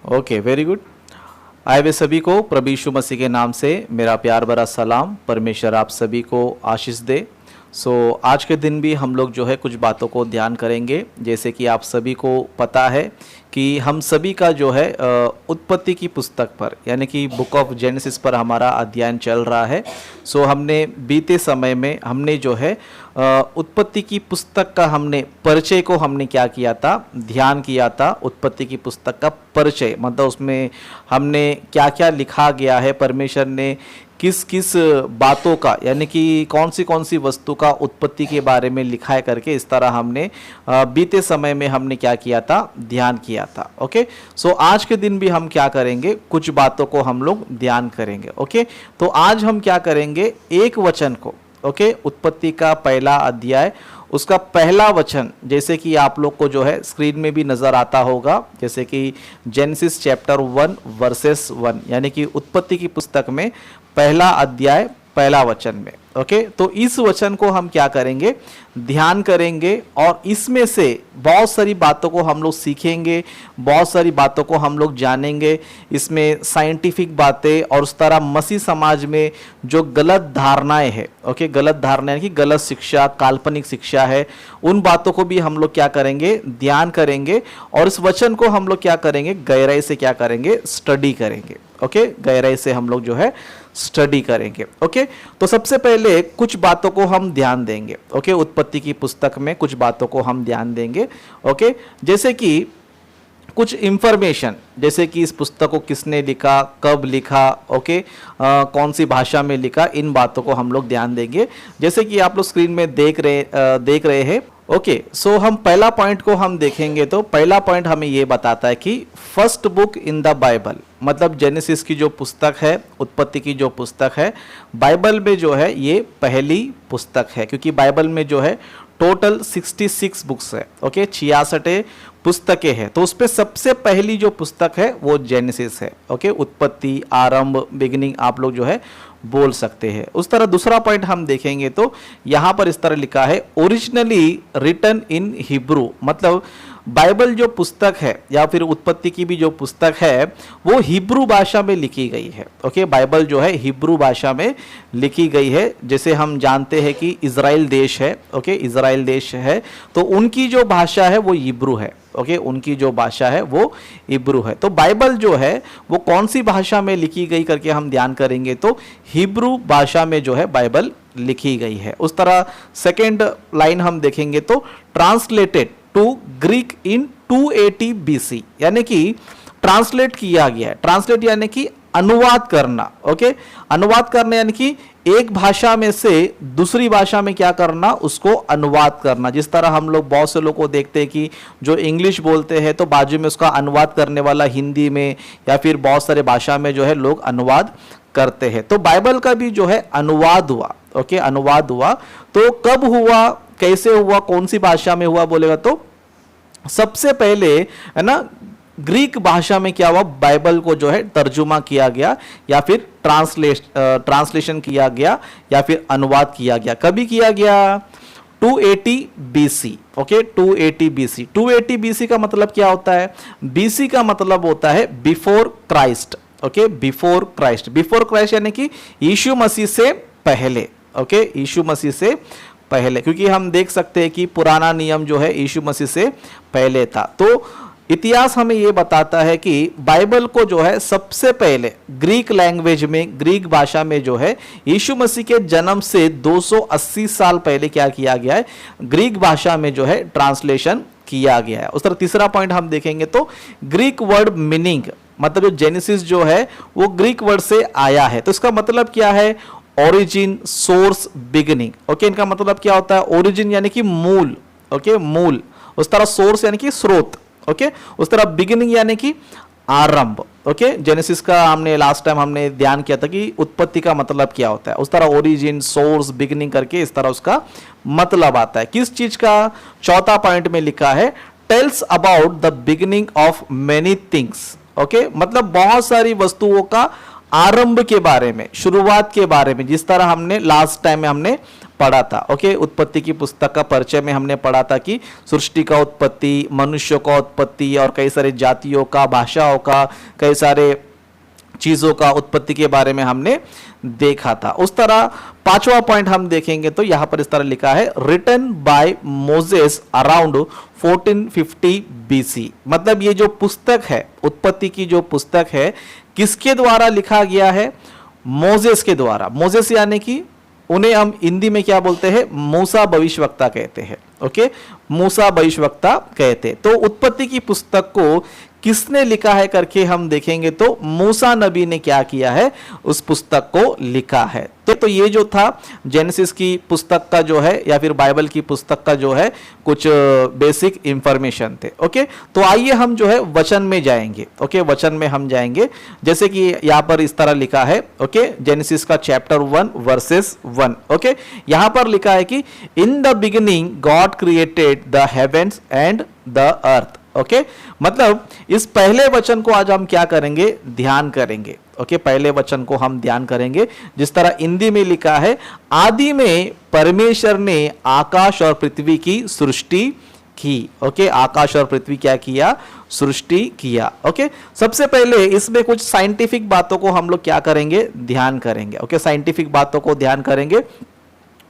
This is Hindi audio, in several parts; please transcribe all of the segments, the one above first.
Okay, very good. आए वे सभी को प्रभु यीशु मसीह के नाम से मेरा प्यार भरा सलाम। परमेश्वर आप सभी को आशीष दे। आज के दिन भी हम लोग जो है कुछ बातों को ध्यान करेंगे। जैसे कि आप सभी को पता है कि हम सभी का जो है उत्पत्ति की पुस्तक पर यानी कि बुक ऑफ जेनेसिस पर हमारा अध्ययन चल रहा है। हमने बीते समय में हमने जो है उत्पत्ति की पुस्तक का हमने परिचय को हमने क्या किया था, ध्यान किया था। उत्पत्ति की पुस्तक का परिचय मतलब उसमें हमने क्या क्या लिखा गया है, परमेश्वर ने किस किस बातों का यानी कि कौन सी वस्तु का उत्पत्ति के बारे में लिखा है करके, इस तरह हमने बीते समय में हमने क्या किया था, ध्यान किया था। ओके, आज के दिन भी हम क्या करेंगे, कुछ बातों को हम लोग ध्यान करेंगे। ओके, तो आज हम क्या करेंगे, एक वचन को, ओके, उत्पत्ति का पहला अध्याय उसका पहला वचन, जैसे कि आप लोग को जो है स्क्रीन में भी नजर आता होगा, जैसे कि जेनेसिस चैप्टर 1 वर्सेस 1 यानी कि उत्पत्ति की पुस्तक में पहला अध्याय पहला वचन में। ओके, तो इस वचन को हम क्या करेंगे, ध्यान करेंगे और इसमें से बहुत सारी बातों को हम लोग सीखेंगे, बहुत सारी बातों को हम लोग जानेंगे। इसमें साइंटिफिक बातें और उस तरह मसीह समाज में जो गलत धारणाएं हैं, ओके, गलत धारणाएं कि गलत शिक्षा, काल्पनिक शिक्षा है, उन बातों को भी हम लोग क्या करेंगे, ध्यान करेंगे और इस वचन को हम लोग क्या करेंगे, गहराई से क्या करेंगे, स्टडी करेंगे। ओके, गहराई से हम लोग जो है स्टडी करेंगे। ओके, तो सबसे पहले कुछ बातों को हम ध्यान देंगे। ओके, उत्पत्ति की पुस्तक में कुछ बातों को हम ध्यान देंगे। ओके, जैसे कि कुछ इंफॉर्मेशन, जैसे कि इस पुस्तक को किसने लिखा, कब लिखा, ओके, कौन सी भाषा में लिखा, इन बातों को हम लोग ध्यान देंगे। जैसे कि आप लोग स्क्रीन में देख रहे हैं। ओके, हम पहला पॉइंट को हम देखेंगे तो पहला पॉइंट हमें ये बताता है कि first book in the Bible, मतलब जेनेसिस की जो पुस्तक है, उत्पत्ति की जो पुस्तक है, बाइबल में जो है ये पहली पुस्तक है, क्योंकि बाइबल में जो है टोटल 66 बुक्स है। ओके, 66 पुस्तकें हैं, तो उस पर सबसे पहली जो पुस्तक है वो जेनेसिस है। ओके, उत्पत्ति, आरंभ, बिगिनिंग आप लोग जो है बोल सकते हैं। उस तरह दूसरा पॉइंट हम देखेंगे तो यहाँ पर इस तरह लिखा है, ओरिजिनली रिटन इन हिब्रू, मतलब बाइबल जो पुस्तक है या फिर उत्पत्ति की भी जो पुस्तक है वो हिब्रू भाषा में लिखी गई है। ओके, बाइबल जो है हिब्रू भाषा में लिखी गई है। जैसे हम जानते हैं कि इजराइल देश है, ओके, इजराइल देश है, तो उनकी जो भाषा है वो हिब्रू है। ओके, उनकी जो भाषा है वो हिब्रू है। तो बाइबल जो है वो कौन सी भाषा में लिखी गई करके हम ध्यान करेंगे तो हिब्रू भाषा में जो है बाइबल लिखी गई है। उस तरह सेकेंड लाइन हम देखेंगे तो translated to Greek in 280 BC, यानी कि ट्रांसलेट किया गया है। ट्रांसलेट यानी कि अनुवाद करना। ओके, अनुवाद करना यानी कि एक भाषा में से दूसरी भाषा में क्या करना, उसको अनुवाद करना। जिस तरह हम लोग बहुत से लोग को देखते हैं कि जो इंग्लिश बोलते हैं तो बाजू में उसका अनुवाद करने वाला हिंदी में या फिर बहुत सारे भाषा में जो है लोग अनुवाद करते हैं। तो बाइबल का भी जो है अनुवाद हुआ। ओके, अनुवाद हुआ, तो कब हुआ, कैसे हुआ, कौन सी भाषा में हुआ बोलेगा तो सबसे पहले है ना ग्रीक भाषा में क्या हुआ, बाइबल को जो है तर्जुमा किया गया या फिर ट्रांसलेशन किया गया या फिर अनुवाद किया गया। कभी किया गया, 280 BC। Okay, 280 BC। 280 BC का मतलब क्या होता है, BC का मतलब होता है before Christ. Okay, before Christ, before Christ यानी कि यीशु मसीह से पहले। ओके, यीशु मसीह से पहले, क्योंकि हम देख सकते हैं कि पुराना नियम जो है यीशु मसीह से पहले था। तो इतिहास हमें यह बताता है कि बाइबल को जो है सबसे पहले ग्रीक लैंग्वेज में, ग्रीक भाषा में जो है यीशु मसीह के जन्म से 280 साल पहले क्या किया गया है, ग्रीक भाषा में जो है ट्रांसलेशन किया गया है। उस तरह तीसरा पॉइंट हम देखेंगे तो ग्रीक वर्ड मीनिंग, मतलब जो जेनेसिस जो है वो ग्रीक वर्ड से आया है। तो इसका मतलब क्या है, ओरिजिन, सोर्स, बिगिनिंग। ओके, इनका मतलब क्या होता है, ओरिजिन यानी कि मूल। ओके, मूल। उस तरह सोर्स यानी कि स्रोत। ओके, उस तरह बिगिनिंग यानी कि आरंभ। ओके, जेनेसिस का हमने लास्ट टाइम हमने ध्यान किया था कि उत्पत्ति का मतलब क्या होता है। उस तरह ओरिजिन, सोर्स, बिगिनिंग करके इस तरह उसका मतलब आता है। किस चीज का, चौथा पॉइंट में लिखा है, tells about the beginning of many things. Okay, मतलब बहुत सारी वस्तुओं का आरंभ के बारे में, शुरुआत के बारे में, जिस तरह हमने लास्ट टाइम में हमने पढ़ा था। ओके, उत्पत्ति की पुस्तक का परिचय में हमने पढ़ा था कि सृष्टि का उत्पत्ति, मनुष्यों का उत्पत्ति और कई सारे जातियों का, भाषाओं का, कई सारे चीजों का उत्पत्ति के बारे में हमने देखा था। उस तरह पांचवा पॉइंट हम देखेंगे तो यहां पर इस तरह लिखा है, written by Moses around 1450 BC. मतलब ये जो पुस्तक है, उत्पत्ति की जो पुस्तक है, किसके द्वारा लिखा गया है? मोजेस के द्वारा। मोजेस यानी कि उन्हें हम हिंदी में क्या बोलते हैं? मूसा भविष्यवक्ता कहते हैं। ओके, मूसा भविष्यवक्ता कहते हैं। तो उत्पत्ति की पुस्तक को किसने लिखा है करके हम देखेंगे तो मूसा नबी ने क्या किया है? उस पुस्तक को लिखा है। तो ये जो था जेनेसिस की पुस्तक का जो है, या फिर बाइबल की पुस्तक का जो है कुछ बेसिक इंफॉर्मेशन थे। ओके, तो आइए हम जो है वचन में जाएंगे। ओके, वचन में हम जाएंगे, जैसे कि यहां पर इस तरह लिखा है। ओके, जेनेसिस का चैप्टर 1 वर्सेस 1। ओके, यहां पर लिखा है कि in the beginning God created the heavens and the earth. Okay, मतलब इस पहले वचन को आज हम क्या करेंगे? ध्यान करेंगे। ओके, पहले वचन को हम ध्यान करेंगे। जिस तरह हिंदी में लिखा है, आदि में परमेश्वर ने आकाश और पृथ्वी की सृष्टि की। ओके, आकाश और पृथ्वी क्या किया? सृष्टि किया। ओके, सबसे पहले इसमें कुछ साइंटिफिक बातों को हम लोग क्या करेंगे? ध्यान करेंगे। ओके, साइंटिफिक बातों को ध्यान करेंगे।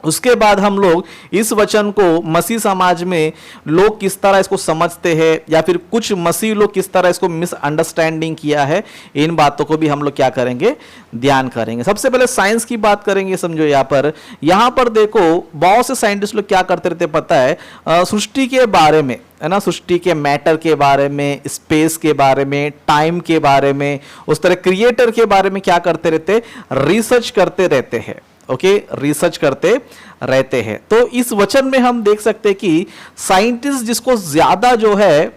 उसके बाद हम लोग इस वचन को मसीह समाज में लोग किस तरह इसको समझते हैं, या फिर कुछ मसीह लोग किस तरह इसको मिसअंडरस्टैंडिंग किया है, इन बातों को भी हम लोग क्या करेंगे? ध्यान करेंगे। सबसे पहले साइंस की बात करेंगे। समझो यहाँ पर देखो, बहुत से साइंटिस्ट लोग क्या करते रहते पता है? सृष्टि के बारे में, है ना, सृष्टि के मैटर के बारे में, स्पेस के बारे में, टाइम के बारे में, उस तरह क्रिएटर के बारे में क्या करते रहते? रिसर्च करते रहते हैं। ओके, रिसर्च करते रहते हैं। तो इस वचन में हम देख सकते हैं कि साइंटिस्ट जिसको ज्यादा जो है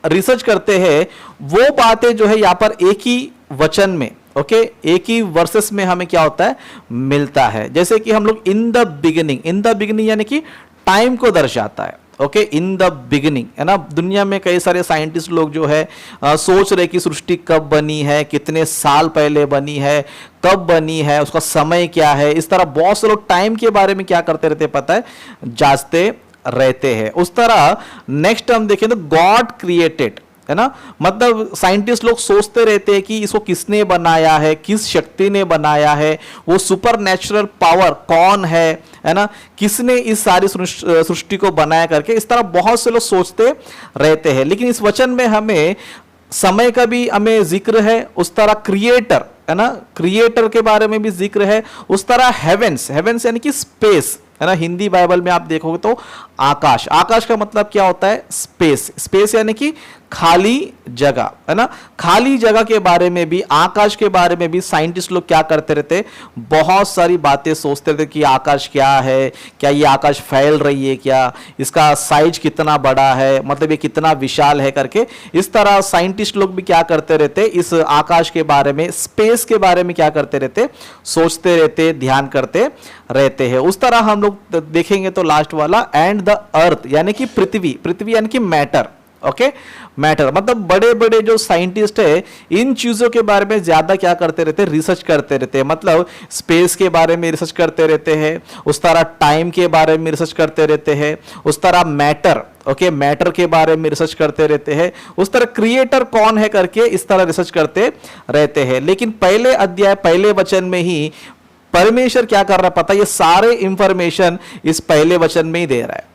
रिसर्च करते हैं, वो बातें जो है यहां पर एक ही वचन में, ओके, एक ही वर्सेस में हमें क्या होता है? मिलता है। जैसे कि हम लोग इन द बिगिनिंग यानी कि टाइम को दर्शाता है। ओके, इन द बिगिनिंग, है ना। दुनिया में कई सारे साइंटिस्ट लोग जो है सोच रहे कि सृष्टि कब बनी है, कितने साल पहले बनी है, कब बनी है, उसका समय क्या है। इस तरह बहुत से लोग टाइम के बारे में क्या करते रहते पता है? जांचते रहते हैं। उस तरह नेक्स्ट हम देखें तो गॉड क्रिएटेड, है ना। मतलब साइंटिस्ट लोग सोचते रहते हैं कि इसको किसने बनाया है, किस शक्ति ने बनाया है, वो सुपर नेचुरल पावर कौन है ना, किसने इस सारी सृष्टि को बनाया करके। इस तरह बहुत से लोग सोचते रहते हैं। लेकिन इस वचन में हमें समय का भी हमें जिक्र है, उस तरह क्रिएटर, है ना, क्रिएटर के बारे में भी जिक्र है। उस तरह हेवेंस यानी कि स्पेस, है ना। हिंदी बाइबल में आप देखोगे तो आकाश का मतलब क्या होता है? स्पेस यानी कि खाली जगह, है ना। खाली जगह के बारे में भी, आकाश के बारे में भी साइंटिस्ट लोग क्या करते रहते? बहुत सारी बातें सोचते रहते कि आकाश क्या है, क्या ये आकाश फैल रही है, क्या इसका साइज कितना बड़ा है, मतलब ये कितना विशाल है करके। इस तरह साइंटिस्ट लोग भी क्या करते रहते? इस आकाश के बारे में, स्पेस के बारे में क्या करते रहते? सोचते रहते, ध्यान करते रहते हैं। उस तरह हम लोग देखेंगे तो लास्ट वाला, एंड द अर्थ यानी कि पृथ्वी यानी कि मैटर। ओके, मैटर मतलब बड़े बड़े जो साइंटिस्ट है इन चीजों के बारे में ज्यादा क्या करते रहते? रिसर्च करते रहते हैं। मतलब स्पेस के बारे में रिसर्च करते रहते हैं, उस तरह टाइम के बारे में रिसर्च करते रहते हैं, उस तरह मैटर, ओके, मैटर के बारे में रिसर्च करते रहते हैं, उस तरह क्रिएटर कौन है करके इस तरह रिसर्च करते रहते हैं। लेकिन पहले अध्याय, पहले वचन में ही परमेश्वर क्या कर रहा है पता? ये सारे इंफॉर्मेशन इस पहले वचन में ही दे रहा है।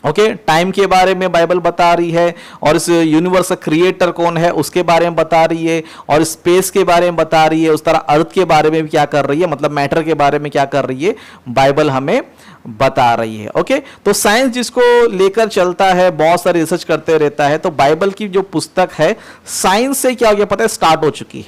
ओके, टाइम के बारे में बाइबल बता रही है, और इस यूनिवर्स का क्रिएटर कौन है उसके बारे में बता रही है, और स्पेस के बारे में बता रही है, उस तरह अर्थ के बारे में भी क्या कर रही है, मतलब मैटर के बारे में क्या कर रही है, बाइबल हमें बता रही है। ओके, तो साइंस जिसको लेकर चलता है, बहुत सारी रिसर्च करते रहता है, तो बाइबल की जो पुस्तक है साइंस से क्या हो गया पता है? स्टार्ट हो चुकी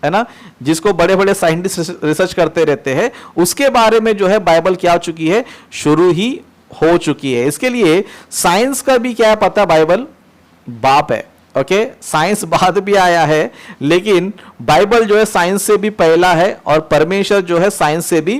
है ना। जिसको बड़े बड़े साइंटिस्ट रिसर्च करते रहते हैं, उसके बारे में जो है बाइबल क्या हो चुकी है? शुरू ही हो चुकी है। इसके लिए साइंस का भी क्या है पता? बाइबल बाप है। ओके, साइंस बाद भी आया है, लेकिन बाइबल जो है साइंस से भी पहला है, और परमेश्वर जो है साइंस से भी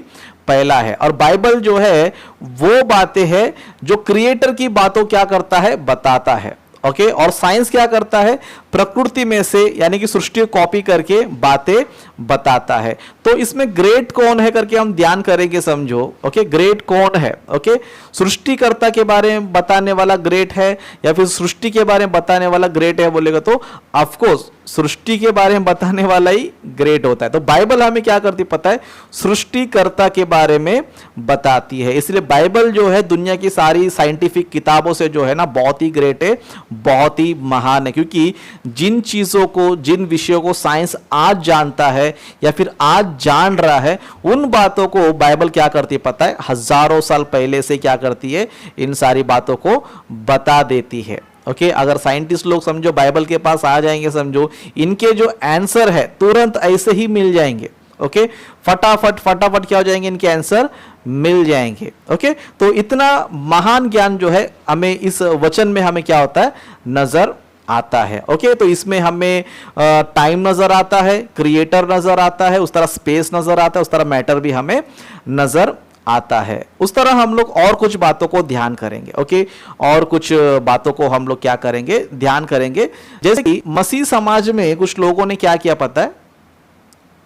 पहला है। और बाइबल जो है वो बातें हैं जो क्रिएटर की बातों क्या करता है? बताता है। ओके, और साइंस क्या करता है? प्रकृति में से यानी कि सृष्टि को कॉपी करके बातें बताता है। तो इसमें ग्रेट कौन है करके हम ध्यान करेंगे, समझो। ओके, ग्रेट कौन है? ओके, सृष्टिकर्ता के बारे में बताने वाला ग्रेट है या फिर सृष्टि के बारे में बताने वाला ग्रेट है बोलेगा तो ऑफ कोर्स सृष्टि के बारे में बताने वाला ही ग्रेट होता है। तो बाइबल हमें क्या करती पता है? सृष्टिकर्ता के बारे में बताती है। इसलिए बाइबल जो है दुनिया की सारी साइंटिफिक किताबों से जो है ना बहुत ही ग्रेट है, बहुत ही महान है। क्योंकि जिन चीजों को, जिन विषयों को साइंस आज जानता है या फिर आज जान रहा है, उन बातों को बाइबल क्या करती है पता है? हजारों साल पहले से क्या करती है? इन सारी बातों को बता देती है। ओके, अगर साइंटिस्ट लोग समझो बाइबल के पास आ जाएंगे, समझो इनके जो आंसर है तुरंत ऐसे ही मिल जाएंगे। ओके, फटाफट फटाफट क्या हो जाएंगे? इनके आंसर मिल जाएंगे। ओके, तो इतना महान ज्ञान जो है हमें इस वचन में हमें क्या होता है? नजर आता है। ओके, तो इसमें हमें टाइम नजर आता है, क्रिएटर नजर आता है, उस तरह स्पेस नजर आता है, उस तरह मैटर भी हमें नजर आता है। उस तरह हम लोग और कुछ बातों को ध्यान करेंगे। ओके, और कुछ बातों को हम लोग क्या करेंगे? ध्यान करेंगे। जैसे कि मसीह समाज में कुछ लोगों ने क्या किया पता है?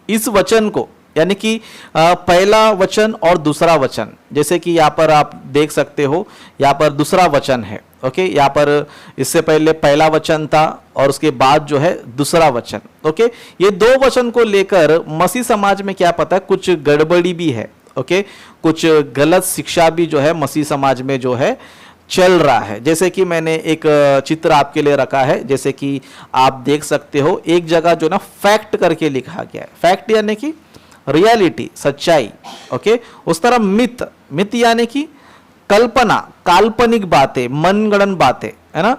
इस वचन को यानी कि पहला वचन और दूसरा वचन, जैसे कि यहां पर आप देख सकते हो, यहां पर दूसरा वचन है। ओके, यहां पर इससे पहले पहला वचन था और उसके बाद जो है दूसरा वचन। ओके, ये दो वचन को लेकर मसीह समाज में क्या पता है? कुछ गड़बड़ी भी है। ओके, कुछ गलत शिक्षा भी जो है मसीह समाज में जो है चल रहा है। जैसे कि मैंने एक चित्र आपके लिए रखा है, जैसे कि आप देख सकते हो एक जगह जो ना फैक्ट करके लिखा गया है। फैक्ट यानी कि रियलिटी, सच्चाई। ओके, उस तरह मिथ, मिथ यानी कि कल्पना, काल्पनिक बातें, मनगढ़ंत बातें, है ना,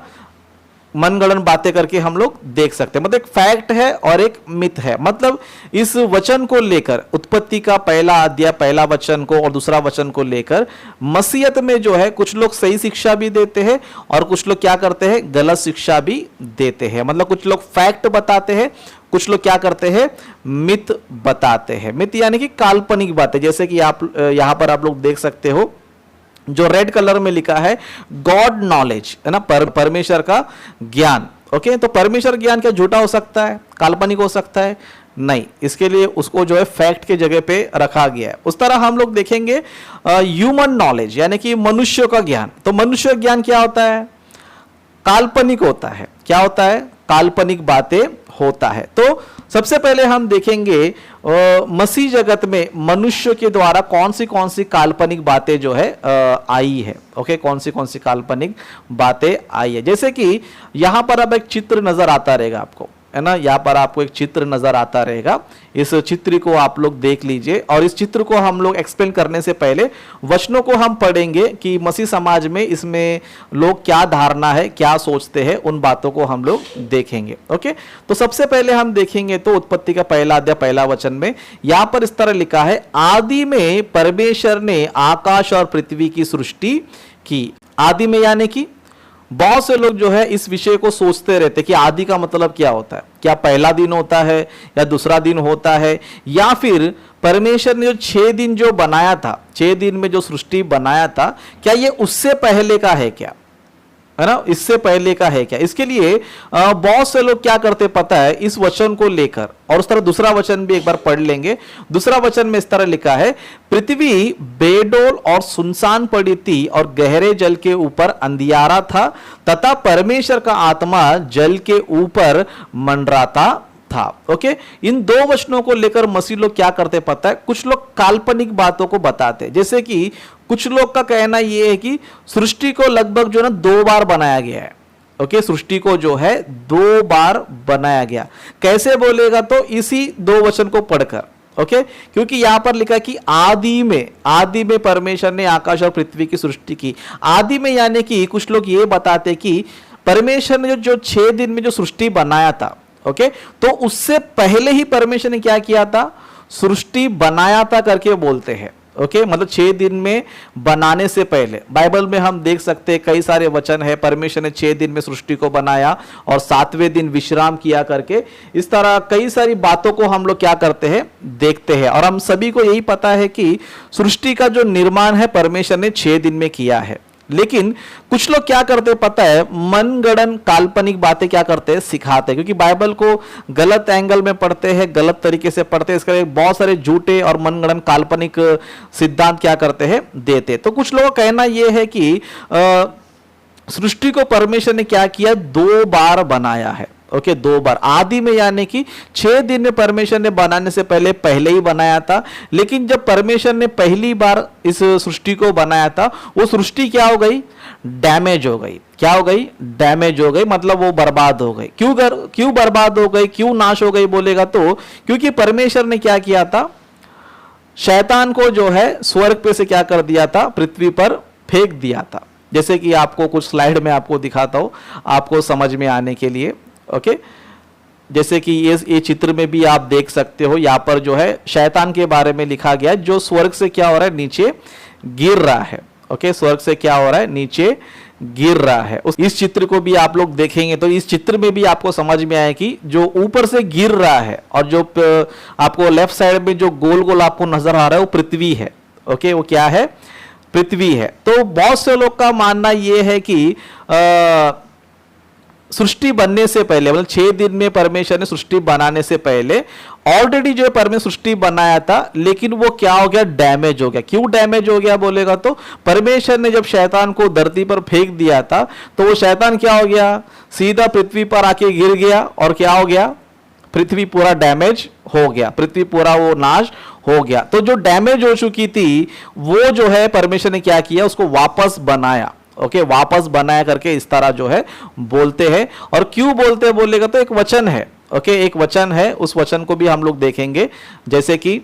मनगढ़ंत बातें करके हम लोग देख सकते हैं। मतलब एक फैक्ट है और एक मिथ है। मतलब इस वचन को लेकर, उत्पत्ति का पहला अध्याय पहला वचन को और दूसरा वचन को लेकर मसीहत में जो है कुछ लोग सही शिक्षा भी देते हैं और कुछ लोग क्या करते हैं? गलत शिक्षा भी देते हैं। मतलब कुछ लोग फैक्ट बताते हैं, कुछ लोग क्या करते हैं? मिथ बताते हैं। मिथ यानी कि काल्पनिक बातें। जैसे कि आप यहां पर आप लोग देख सकते हो जो रेड कलर में लिखा है गॉड नॉलेज, है ना, परमेश्वर का ज्ञान। ओके, तो परमेश्वर ज्ञान क्या झूठा हो सकता है? काल्पनिक हो सकता है? नहीं, इसके लिए उसको जो है फैक्ट के जगह पे रखा गया है। उस तरह हम लोग देखेंगे ह्यूमन नॉलेज यानी कि मनुष्य का ज्ञान। तो मनुष्य ज्ञान क्या होता है? काल्पनिक होता है। क्या होता है? काल्पनिक बातें होता है। तो सबसे पहले हम देखेंगे मसीह जगत में मनुष्य के द्वारा कौन सी काल्पनिक बातें जो है आई है। ओके, कौन सी काल्पनिक बातें आई है। जैसे कि यहां पर अब एक चित्र नजर आता रहेगा आपको, है ना, यहाँ पर आपको एक चित्र नजर आता रहेगा। इस चित्र को आप लोग देख लीजिए और इस चित्र को हम लोग एक्सप्लेन करने से पहले वचनों को हम पढ़ेंगे कि मसीह समाज में इसमें लोग क्या धारणा है, क्या सोचते हैं, उन बातों को हम लोग देखेंगे। ओके, तो सबसे पहले हम देखेंगे तो उत्पत्ति का पहला अध्याय पहला वचन में यहां पर इस तरह लिखा है, आदि में परमेश्वर ने आकाश और पृथ्वी की सृष्टि की। आदि में यानी कि बहुत से लोग जो है इस विषय को सोचते रहते कि आदि का मतलब क्या होता है? क्या पहला दिन होता है या दूसरा दिन होता है, या फिर परमेश्वर ने जो 6 दिन जो बनाया था, 6 दिन में जो सृष्टि बनाया था, क्या ये उससे पहले का है क्या? है ना, इससे पहले का है क्या? इसके लिए बहुत से लोग क्या करते पता है? इस वचन को लेकर, और उस तरह दूसरा वचन भी एक बार पढ़ लेंगे। दूसरा वचन में इस तरह लिखा है, पृथ्वी बेडोल और सुनसान पड़ी थी और गहरे जल के ऊपर अंधियारा था तथा परमेश्वर का आत्मा जल के ऊपर मंडराता था। ओके, इन दो वचनों को लेकर मसीह लोग क्या करते पता है? कुछ लोग काल्पनिक बातों को बताते। जैसे कि कुछ लोग का कहना यह है कि सृष्टि को लगभग जो ना 2 बार बनाया गया है। ओके, सृष्टि को जो है 2 बार बनाया गया। कैसे बोलेगा? तो इसी 2 वचन को पढ़कर। ओके, क्योंकि यहां पर लिखा कि आदि में परमेश्वर ने आकाश और पृथ्वी की सृष्टि की। आदि में यानी कि कुछ लोग ये बताते कि परमेश्वर ने जो 6 दिन में जो सृष्टि बनाया था, ओके, तो उससे पहले ही परमेश्वर ने क्या किया था? सृष्टि बनाया था करके बोलते हैं। ओके, मतलब 6 दिन में बनाने से पहले बाइबल में हम देख सकते हैं कई सारे वचन है, परमेश्वर ने 6 दिन में सृष्टि को बनाया और 7वें दिन विश्राम किया करके। इस तरह कई सारी बातों को हम लोग क्या करते हैं? देखते हैं। और हम सभी को यही पता है कि सृष्टि का जो निर्माण है परमेश्वर ने 6 दिन में किया है। लेकिन कुछ लोग क्या करते पता है, मनगढ़ंत काल्पनिक बातें क्या करते हैं, सिखाते हैं, क्योंकि बाइबल को गलत एंगल में पढ़ते हैं, गलत तरीके से पढ़ते हैं, इसके बहुत सारे झूठे और मनगढ़ंत काल्पनिक सिद्धांत क्या करते हैं, देते हैं। तो कुछ लोगों का कहना यह है कि सृष्टि को परमेश्वर ने क्या किया, 2 बार बनाया है। ओके, 2 बार। आदि में यानी कि 6 दिन में परमेश्वर ने बनाने से पहले ही बनाया था, लेकिन जब परमेश्वर ने पहली बार इस सृष्टि को बनाया था, वो सृष्टि क्या हो गई, डैमेज हो गई। क्या हो गई, डैमेज हो गई, मतलब वो बर्बाद हो गई। क्यों बर्बाद हो गई, क्यों नाश हो गई बोलेगा तो क्योंकि परमेश्वर ने क्या किया था, शैतान को जो है स्वर्ग पे से क्या कर दिया था, पृथ्वी पर फेंक दिया था। जैसे कि आपको कुछ स्लाइड में आपको दिखाता हूं, आपको समझ में आने के लिए। ओके, जैसे कि ये चित्र में भी आप देख सकते हो, यहां पर जो है शैतान के बारे में लिखा गया है, जो स्वर्ग से क्या हो रहा है, नीचे गिर रहा है। ओके, स्वर्ग से क्या हो रहा है, नीचे गिर रहा है। इस चित्र को भी आप लोग देखेंगे तो इस चित्र में भी आपको समझ में आए कि जो ऊपर से गिर रहा है और जो आपको लेफ्ट साइड में जो गोल गोल आपको नजर आ रहा है, वो पृथ्वी है। ओके, वो क्या है, पृथ्वी है। तो बहुत से लोग का मानना यह है कि सृष्टि बनने से पहले, मतलब 6 दिन में परमेश्वर ने सृष्टि बनाने से पहले ऑलरेडी जो है परमेश्वर सृष्टि बनाया था, लेकिन वो क्या हो गया, डैमेज हो गया। क्यों डैमेज हो गया बोलेगा तो परमेश्वर ने जब शैतान को धरती पर फेंक दिया था, तो वो शैतान क्या हो गया, सीधा पृथ्वी पर आके गिर गया और क्या हो गया, पृथ्वी पूरा डैमेज हो गया, पृथ्वी पूरा वो नाश हो गया। तो जो डैमेज हो चुकी थी वो जो है परमेश्वर ने क्या किया, उसको वापस बनाया। ओके, वापस बनाया करके इस तरह जो है बोलते हैं। और क्यों बोलते हैं बोलेगा तो एक वचन है। ओके, एक वचन है, उस वचन को भी हम लोग देखेंगे। जैसे कि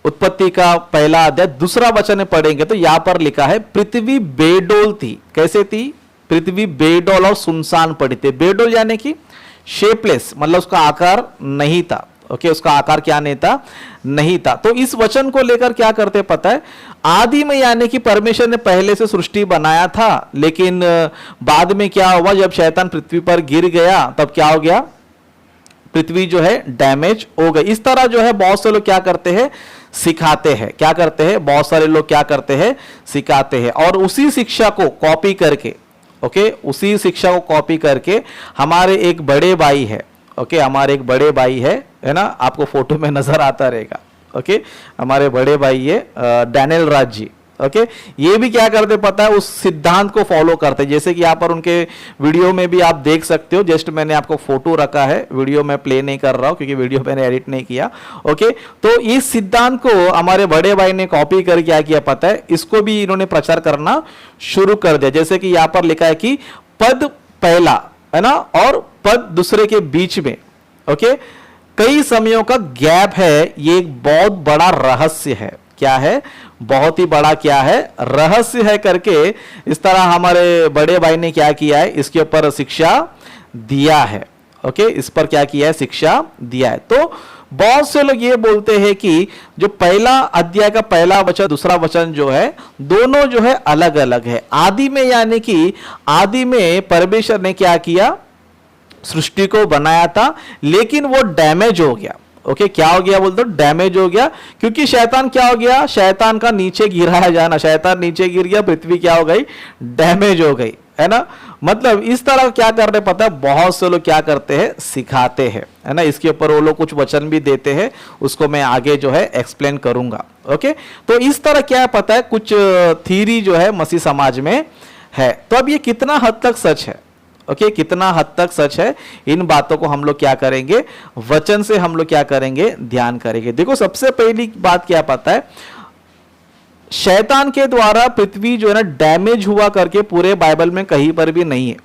उत्पत्ति का पहला अध्याय 2 वचन में पढ़ेंगे तो यहां पर लिखा है, पृथ्वी बेडोल थी। कैसे थी, पृथ्वी बेडोल और सुनसान पड़ी थी। बेडोल यानी कि शेपलेस, मतलब उसका आकार नहीं था। ओके, उसका आकार क्या नहीं था, नहीं था। तो इस वचन को लेकर क्या करते पता है, आदि में यानी कि परमेश्वर ने पहले से सृष्टि बनाया था, लेकिन बाद में क्या हुआ, जब शैतान पृथ्वी पर गिर गया तब क्या हो गया, पृथ्वी जो है डैमेज हो गई। इस तरह जो है बहुत से लोग क्या करते हैं, सिखाते हैं। क्या करते हैं, बहुत सारे लोग क्या करते हैं, सिखाते हैं। और उसी शिक्षा को कॉपी करके, ओके, उसी शिक्षा को कॉपी करके हमारे एक बड़े भाई है, ओके, हमारे एक बड़े भाई है ना, आपको फोटो में नजर आता रहेगा। ओके, हमारे बड़े भाई है डैनियल राज जी। ओके, ये भी क्या करते पता है, उस सिद्धांत को फॉलो करते हैं। जैसे कि यहाँ पर उनके वीडियो में भी आप देख सकते हो, जस्ट मैंने आपको फोटो रखा है, वीडियो में प्ले नहीं कर रहा हूं क्योंकि वीडियो मैंने एडिट नहीं किया। ओके, तो इस सिद्धांत को हमारे बड़े भाई ने कॉपी कर क्या किया पता है, इसको भी इन्होंने प्रचार करना शुरू कर दिया। जैसे कि यहाँ पर लिखा है कि पद पहला है ना और पद दूसरे के बीच में, ओके, कई समयों का गैप है। ये एक बहुत बड़ा रहस्य है। क्या है, बहुत ही बड़ा क्या है, रहस्य है करके इस तरह हमारे बड़े भाई ने क्या किया है, इसके ऊपर शिक्षा दिया है। ओके, इस पर क्या किया है, शिक्षा दिया है। तो बहुत से लोग ये बोलते हैं कि जो पहला अध्याय का पहला वचन, दूसरा वचन जो है, दोनों जो है अलग अलग है। आदि में यानी कि आदि में परमेश्वर ने क्या किया, सृष्टि को बनाया था, लेकिन वो डैमेज हो गया। ओके, क्या हो गया बोलते, डैमेज हो गया, क्योंकि शैतान क्या हो गया, शैतान का नीचे गिराया जाना, शैतान नीचे गिर गया, पृथ्वी क्या हो गई, डैमेज हो गई, है ना। मतलब इस तरह क्या कर रहे पता है, बहुत से लोग क्या करते हैं, सिखाते हैं, है ना। इसके ऊपर वो लोग कुछ वचन भी देते हैं, उसको मैं आगे जो है एक्सप्लेन करूंगा। ओके, तो इस तरह क्या पता है, कुछ थ्योरी जो है मसीह समाज में है। तो अब ये कितना हद तक सच है, ओके, कितना हद तक सच है, इन बातों को हम लोग क्या करेंगे, वचन से हम लोग क्या करेंगे, ध्यान करेंगे। देखो, सबसे पहली बात क्या पता है, शैतान के द्वारा पृथ्वी जो है ना डैमेज हुआ करके पूरे बाइबल में कहीं पर भी नहीं है।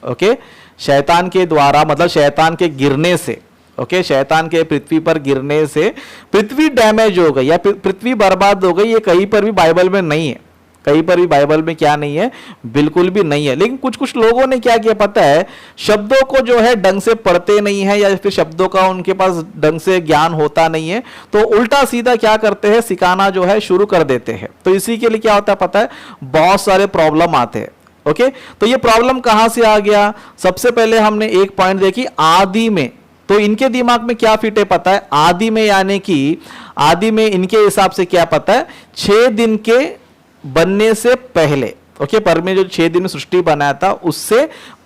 ओके, शैतान के द्वारा मतलब शैतान के गिरने से, ओके, शैतान के पृथ्वी पर गिरने से पृथ्वी डैमेज हो गई या पृथ्वी बर्बाद हो गई, ये कहीं पर भी बाइबल में नहीं है। कहीं पर भी बाइबल में क्या नहीं है, बिल्कुल भी नहीं है। लेकिन कुछ कुछ लोगों ने क्या किया पता है, शब्दों को जो है ढंग से पढ़ते नहीं है, या फिर शब्दों का उनके पास ढंग से ज्ञान होता नहीं है, तो उल्टा सीधा क्या करते हैं, सिखाना जो है शुरू कर देते हैं। तो इसी के लिए क्या होता है पता है, बहुत सारे प्रॉब्लम आते हैं। ओके, तो ये प्रॉब्लम कहां से आ गया, सबसे पहले हमने एक पॉइंट देखी, आदि में। तो इनके दिमाग में क्या फिट है पता है, आदि में यानी कि आदि में इनके हिसाब से क्या पता है, 6 दिन के बनने से पहले, ओके, परमेश्वर जो 6 दिन में सृष्टि बनाया था उससे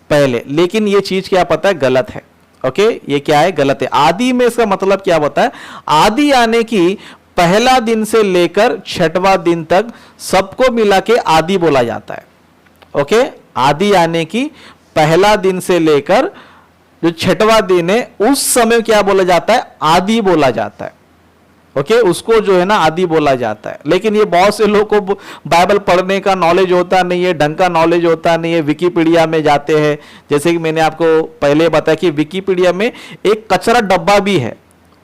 पहले। लेकिन ये चीज क्या पता है, गलत है। ओके, ये क्या है, गलत है। आदि में इसका मतलब क्या होता है, आदि यानी कि पहला दिन से लेकर 6वां दिन तक सबको मिला के आदि बोला जाता है। ओके, आदि यानी कि पहला दिन से लेकर जो 6वां दिन है उस समय क्या बोला जाता है, आदि बोला जाता है। ओके, उसको जो है ना आदि बोला जाता है। लेकिन ये बहुत से लोगों को बाइबल पढ़ने का नॉलेज होता नहीं है, ढंग का नॉलेज होता नहीं है, विकिपीडिया में जाते हैं। जैसे कि मैंने आपको पहले बताया कि विकिपीडिया में एक कचरा डब्बा भी है।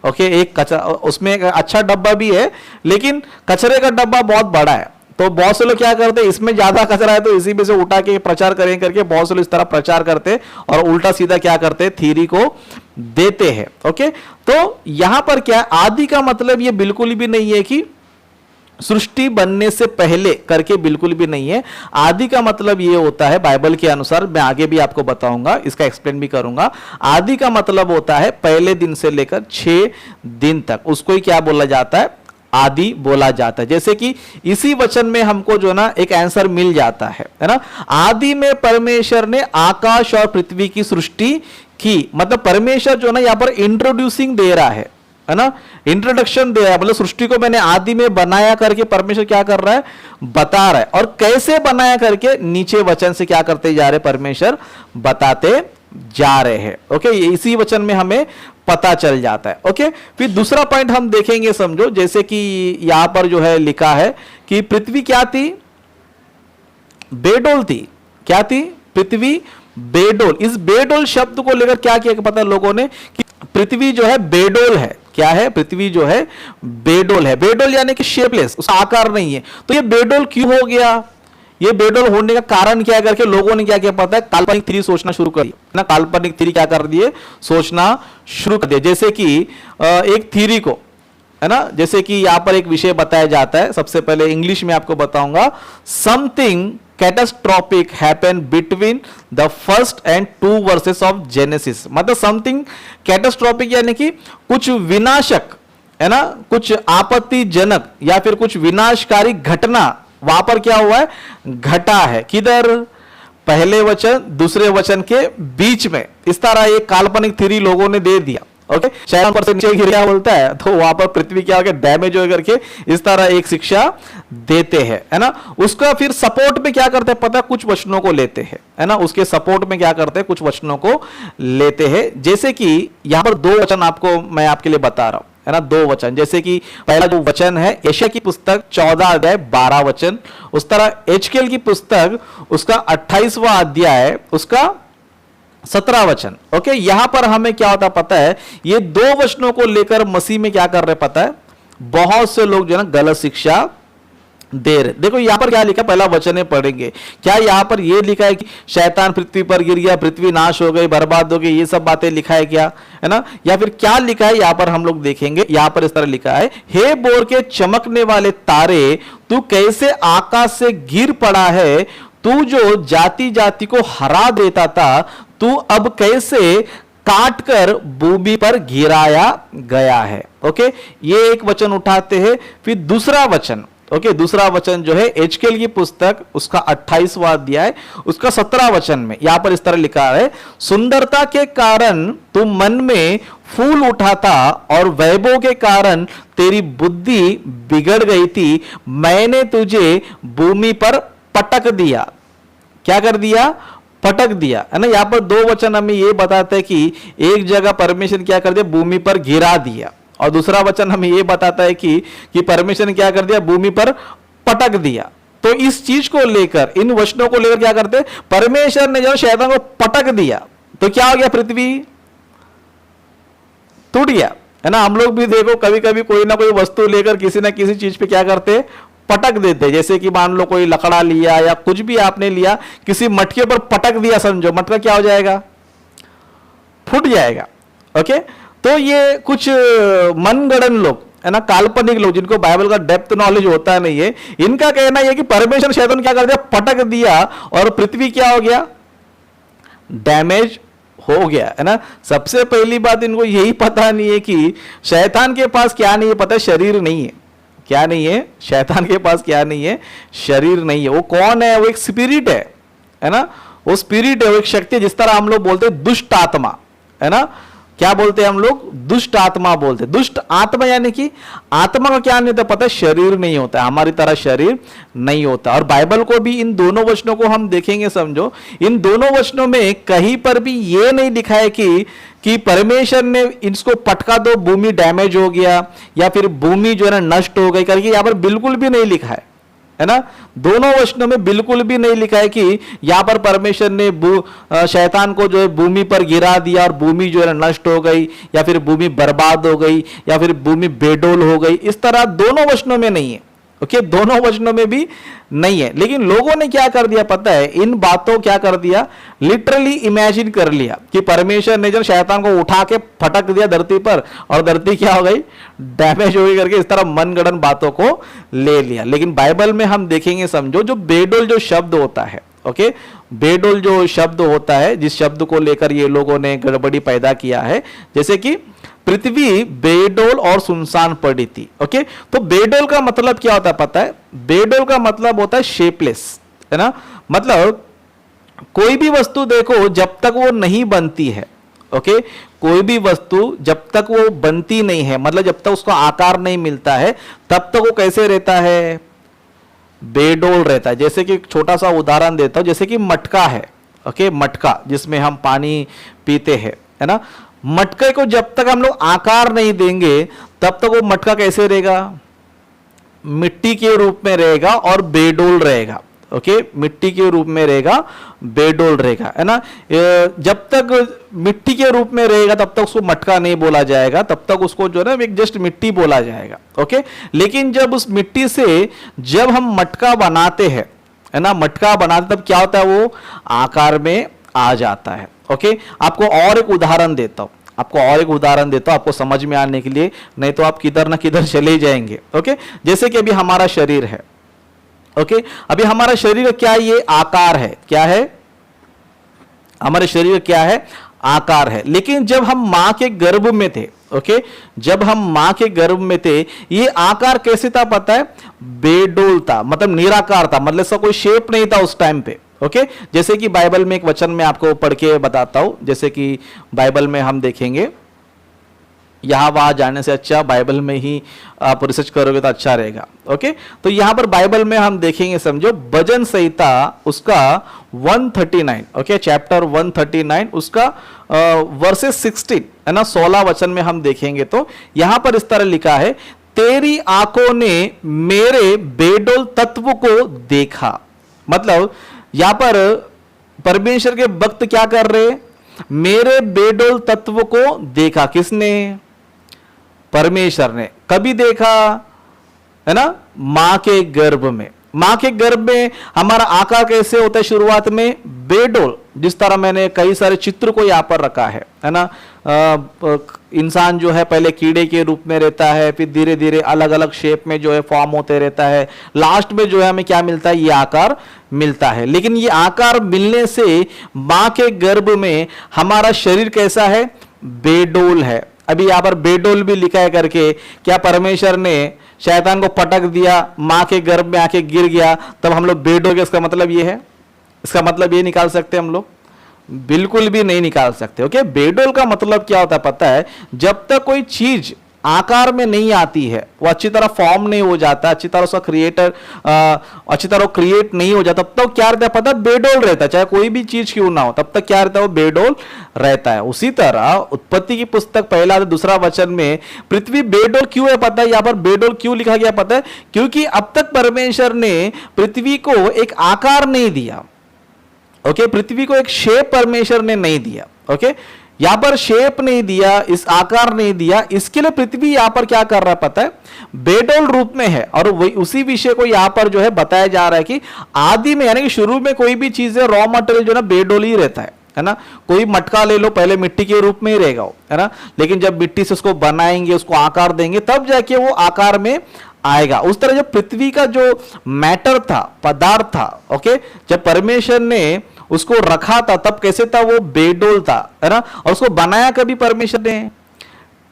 ओके, एक कचरा, उसमें एक अच्छा डब्बा भी है, लेकिन कचरे का डब्बा बहुत बड़ा है। तो बहुत से लोग क्या करते हैं, इसमें ज्यादा कचरा है तो इसी में से उठा के प्रचार करें करके बहुत से लोग इस तरह प्रचार करते हैं और उल्टा सीधा क्या करते हैं, थ्योरी को देते हैं। ओके, तो यहां पर क्या, आदि का मतलब ये बिल्कुल भी नहीं है कि सृष्टि बनने से पहले करके, बिल्कुल भी नहीं है। आदि का मतलब ये होता है बाइबल के अनुसार, मैं आगे भी आपको बताऊंगा, इसका एक्सप्लेन भी करूंगा। आदि का मतलब होता है पहले दिन से लेकर 6 दिन तक, उसको ही क्या बोला जाता है, आदि बोला जाता है। जैसे कि इसी वचन में हमको जो ना एक आंसर मिल जाता है ना। आदि में परमेश्वर ने आकाश और पृथ्वी की सृष्टि की, मतलब परमेश्वर जो ना यहां पर इंट्रोड्यूसिंग दे रहा है ना, इंट्रोडक्शन दे रहा है। मतलब सृष्टि को मैंने आदि में बनाया करके परमेश्वर क्या कर रहा है, बता रहा है। और कैसे बनाया करके नीचे वचन से क्या करते जा रहे, परमेश्वर बताते जा रहे हैं। ओके, इसी वचन में हमें पता चल जाता है। ओके, फिर दूसरा पॉइंट हम देखेंगे, समझो, जैसे कि यहां पर जो है लिखा है कि पृथ्वी क्या थी, बेडोल थी। क्या थी, पृथ्वी बेडोल। इस बेडोल शब्द को लेकर क्या किया पता है लोगों ने, कि पृथ्वी जो है बेडोल है। क्या है, पृथ्वी जो है बेडोल है। बेडोल यानी कि शेपलेस, उसका आकार नहीं है। तो ये बेडोल क्यों हो गया, ये बेडोल होने का कारण क्या करके लोगों ने क्या किया पता है, काल्पनिक थ्योरी सोचना शुरू कर दिया ना। काल्पनिक थ्योरी क्या कर दिए, सोचना शुरू कर दिया। जैसे कि एक थ्योरी को, है ना, जैसे कि यहां पर एक विषय बताया जाता है। सबसे पहले इंग्लिश में आपको बताऊंगा, something catastrophic happen between the first and 2 versus of genesis. मतलब समथिंग कैटास्ट्रोफिक यानी कि कुछ विनाशक, है ना, कुछ आपत्तिजनक या फिर कुछ विनाशकारी घटना वहां पर क्या हुआ है, घटा है। किधर, पहले वचन दूसरे वचन के बीच में। इस तरह एक काल्पनिक थ्योरी लोगों ने दे दिया। ओके, शैतान पर से नीचे गिर गया बोलता है, तो वहां पर पृथ्वी क्या हो गया, डैमेज हो करके इस तरह एक शिक्षा देते हैं, है ना। उसका फिर सपोर्ट में क्या करते हैं पता है, कुछ वचनों को लेते हैं, है ना। उसके सपोर्ट में क्या करते हैं, कुछ वचनों को लेते हैं। जैसे कि यहां पर 2 वचन आपको मैं आपके लिए बता रहा हूं, है ना, 2 वचन। जैसे कि पहला जो वचन है यशायाह की पुस्तक 14 अध्याय 12 वचन, उस तरह एचकेएल की पुस्तक उसका 28वां अध्याय उसका 17 वचन। ओके, यहां पर हमें क्या होता पता है, ये 2 वचनों को लेकर मसीह में क्या कर रहे पता है, बहुत से लोग जो है ना गलत शिक्षा दे रहे। देखो यहां पर क्या लिखा, पहला वचन है पढ़ेंगे, क्या यहां पर ये लिखा है कि शैतान पृथ्वी पर गिर गया, पृथ्वी नाश हो गई, बर्बाद हो गई, ये सब बातें लिखा है क्या, है ना। या फिर क्या लिखा है यहां पर हम लोग देखेंगे। यहां पर इस तरह लिखा है, हे बोर के चमकने वाले तारे, तू कैसे आकाश से गिर पड़ा है, तू जो जाति जाति को हरा देता था, तू अब कैसे काट कर भूमि पर गिराया गया है। ओके, ये एक वचन उठाते हैं। फिर दूसरा वचन, ओके, दूसरा वचन जो है एचकेएल की पुस्तक उसका 28वां अध्याय उसका 17 वचन में यहां पर इस तरह लिखा है, सुंदरता के कारण तू मन में फूल उठा था और वैभव के कारण तेरी बुद्धि बिगड़ गई थी, मैंने तुझे भूमि पर पटक दिया। क्या कर दिया, पटक दिया, है ना। यहां पर 2 वचन हमें यह बताते हैं कि एक जगह परमेश्वर क्या कर दिया, भूमि पर गिरा दिया, और दूसरा वचन हमें यह बताता है कि परमेश्वर ने क्या कर दिया, भूमि पर पटक दिया। तो इस चीज को लेकर, इन वचनों को लेकर क्या करते, परमेश्वर ने जो शैतान को पटक दिया तो क्या हो गया, पृथ्वी टूट गया, है ना। हम लोग भी देखो कभी कभी कोई ना कोई वस्तु लेकर किसी ना किसी चीज पे क्या करते, पटक देते। जैसे कि मान लो कोई लकड़ा लिया या कुछ भी आपने लिया, किसी मटके पर पटक दिया, समझो मटका क्या हो जाएगा, फूट जाएगा। ओके, तो ये कुछ मनगढ़ंत लोग, है ना, काल्पनिक लोग, जिनको बाइबल का डेप्थ नॉलेज होता नहीं है, इनका कहना है कि परमेश्वर शैतान क्या कर दिया, पटक दिया और पृथ्वी क्या हो गया, डैमेज हो गया, है ना। सबसे पहली बात इनको यही पता नहीं है कि शैतान के पास क्या नहीं है पता है, शरीर नहीं है। क्या नहीं है? शैतान के पास क्या नहीं है? शरीर नहीं है। वो कौन है? वो एक स्पिरिट है ना? वो स्पिरिट है, वो एक शक्ति है। जिस तरह हम लोग बोलते हैं दुष्ट आत्मा, है ना? क्या बोलते हैं हम लोग? दुष्ट आत्मा बोलते हैं। दुष्ट आत्मा यानी कि आत्मा का क्या नहीं होता पता है? शरीर नहीं होता, हमारी तरह शरीर नहीं होता। और बाइबल को भी इन दोनों वचनों को हम देखेंगे, समझो, इन दोनों वचनों में कहीं पर भी ये नहीं लिखा है कि परमेश्वर ने इसको पटका दो, भूमि डैमेज हो गया, या फिर भूमि जो है ना नष्ट हो गई करके, यहां पर बिल्कुल भी नहीं लिखा है ना? दोनों वचनों में बिल्कुल भी नहीं लिखा है कि यहां पर परमेश्वर ने शैतान को जो है भूमि पर गिरा दिया और भूमि जो है नष्ट हो गई, या फिर भूमि बर्बाद हो गई, या फिर भूमि बेडोल हो गई। इस तरह दोनों वचनों में नहीं है। ओके, दोनों वचनों में भी नहीं है। लेकिन लोगों ने क्या कर दिया पता है? इन बातों क्या कर दिया? लिटरली इमेजिन कर लिया कि परमेश्वर ने जब शैतान को उठा के फटक दिया धरती पर, और धरती क्या हो गई? डैमेज हो गई करके इस तरह मनगढ़ंत बातों को ले लिया। लेकिन बाइबल में हम देखेंगे, समझो, जो बेडोल जो शब्द होता है, ओके, बेडोल जो शब्द होता है, जिस शब्द को लेकर ये लोगों ने गड़बड़ी पैदा किया है, जैसे कि पृथ्वी बेडोल और सुनसान पड़ी थी। ओके, तो बेडोल का मतलब क्या होता है पता है? बेडोल का मतलब होता है शेपलेस, है ना? मतलब कोई भी वस्तु देखो जब तक वो नहीं बनती है, ओके, कोई भी वस्तु जब तक वो बनती नहीं है, मतलब जब तक उसका आकार नहीं मिलता है, तब तक वो कैसे रहता है? बेडोल रहता है। जैसे कि छोटा सा उदाहरण देता हूं, जैसे कि मटका है, ओके, मटका जिसमें हम पानी पीते हैं, है ना? मटके को जब तक हम लोग आकार नहीं देंगे, तब तक वो मटका कैसे रहेगा? मिट्टी के रूप में रहेगा और बेडोल रहेगा। ओके, मिट्टी के रूप में रहेगा, बेडोल रहेगा, है ना? जब तक मिट्टी के रूप में रहेगा तब तक उसको मटका नहीं बोला जाएगा, तब तक उसको जो है ना एक जस्ट मिट्टी बोला जाएगा। ओके, लेकिन जब उस मिट्टी से जब हम मटका बनाते हैं, है ना, मटका बनाते तब क्या होता है? वो आकार में आ जाता है। ओके, आपको और एक उदाहरण देता हूं, आपको समझ में आने के लिए, नहीं तो आप किधर ना किधर चले जाएंगे। ओके, जैसे कि अभी हमारा शरीर है, ओके, अभी हमारा शरीर का क्या ये आकार है? क्या है हमारे शरीर का? क्या है? आकार है। लेकिन जब हम मां के गर्भ में थे, ओके, जब हम मां के गर्भ में थे, ये आकार कैसे था पता है? बेडोल था, मतलब निराकार था, मतलब इसका कोई शेप नहीं था उस टाइम पे। ओके, जैसे कि बाइबल में एक वचन में आपको पढ़ के बताता हूं, जैसे कि बाइबल में हम देखेंगे, यहां वहां जाने से अच्छा बाइबल में ही आप रिसर्च करोगे तो अच्छा रहेगा। ओके, तो यहां पर बाइबल में हम देखेंगे, समझो, भजन संहिता उसका 139, ओके, चैप्टर 139 उसका वर्सेस 16, है ना, 16 वचन में हम देखेंगे तो यहां पर इस तरह लिखा है, तेरी आंखों ने मेरे बेडोल तत्व को देखा। मतलब यहां पर परमेश्वर के भक्त क्या कर रहे? मेरे बेडोल तत्व को देखा। किसने? परमेश्वर ने। कभी देखा? है ना, मां के गर्भ में। मां के गर्भ में हमारा आकार कैसे होता है? शुरुआत में बेडोल, जिस तरह मैंने कई सारे चित्र को यहां पर रखा है ना? इंसान जो है पहले कीड़े के रूप में रहता है, फिर धीरे धीरे अलग अलग शेप में जो है फॉर्म होते रहता है, लास्ट में जो है हमें क्या मिलता है? ये आकार मिलता है। लेकिन ये आकार मिलने से मां के गर्भ में हमारा शरीर कैसा है? बेडोल है। अभी यहां पर बेडोल भी लिखा है करके, क्या परमेश्वर ने शैतान को पटक दिया, मां के गर्भ में आके गिर गया, तब हम लोग बेडोल के? इसका मतलब ये है? इसका मतलब ये निकाल सकते हम लोग? बिल्कुल भी नहीं निकाल सकते। ओके, बेडोल का मतलब क्या होता है पता है? जब तक कोई चीज आकार में नहीं आती है, वो अच्छी तरह फॉर्म नहीं हो जाता, अच्छी तरह उसका अच्छी तरह क्रिएट नहीं हो जाता, तब तक क्या रहता है पता है? बेडोल रहता है। चाहे कोई भी चीज क्यों ना हो, तब तक क्या रहता है? वो बेडोल रहता है। उसी तरह उत्पत्ति की पुस्तक पहला दूसरा वचन में पृथ्वी बेडोल क्यों है पता है? यहां पर बेडोल क्यों लिखा गया पता है? क्योंकि अब तक परमेश्वर ने पृथ्वी को एक आकार नहीं दिया। ओके, पृथ्वी को एक शेप परमेश्वर ने नहीं दिया। ओके, यहां पर शेप नहीं दिया, इस आकार नहीं दिया, इसके लिए पृथ्वी यहां पर क्या कर रहा है पता है? बेडोल रूप में है। और वही उसी विषय को यहां पर जो है बताया जा रहा है कि आदि में, यानी कि शुरू में कोई भी चीज है, रॉ मटेरियल जो है ना बेडोल ही रहता है ना? कोई मटका ले लो, पहले मिट्टी के रूप में ही रहेगा वो, है ना? लेकिन जब मिट्टी से उसको बनाएंगे, उसको आकार देंगे, तब जाके वो आकार में आएगा। उस तरह जब पृथ्वी का जो मैटर था, पदार्थ था, ओके, जब परमेश्वर ने उसको रखा था तब कैसे था? वो बेडोल था, है ना? और उसको बनाया कभी परमेश्वर ने?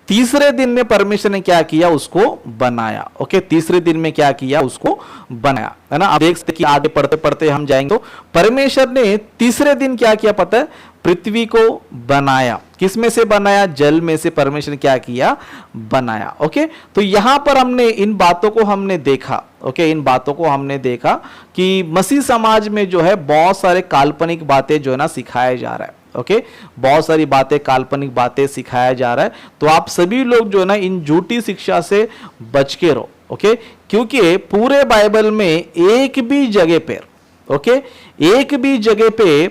तीसरे दिन में परमेश्वर ने क्या किया, उसको बनाया। ओके, तीसरे दिन में क्या किया, उसको बनाया, है ना। आप देख सकते कि आगे पढ़ते पढ़ते हम जाएंगे तो परमेश्वर ने तीसरे दिन क्या किया पता है, पृथ्वी को बनाया। किस में से बनाया, जल में से परमेश्वर ने क्या किया, बनाया। ओके, तो यहां पर हमने इन बातों को हमने देखा। ओके, इन बातों को हमने देखा कि मसीह समाज में जो है बहुत सारे काल्पनिक बातें जो है ना सिखाया जा रहा है। ओके, बहुत सारी बातें, काल्पनिक बातें सिखाया जा रहा है। तो आप सभी लोग जो है ना इन झूठी शिक्षा से बच के रहो। ओके, क्योंकि पूरे बाइबल में एक भी जगह पे, ओके, एक भी जगह पे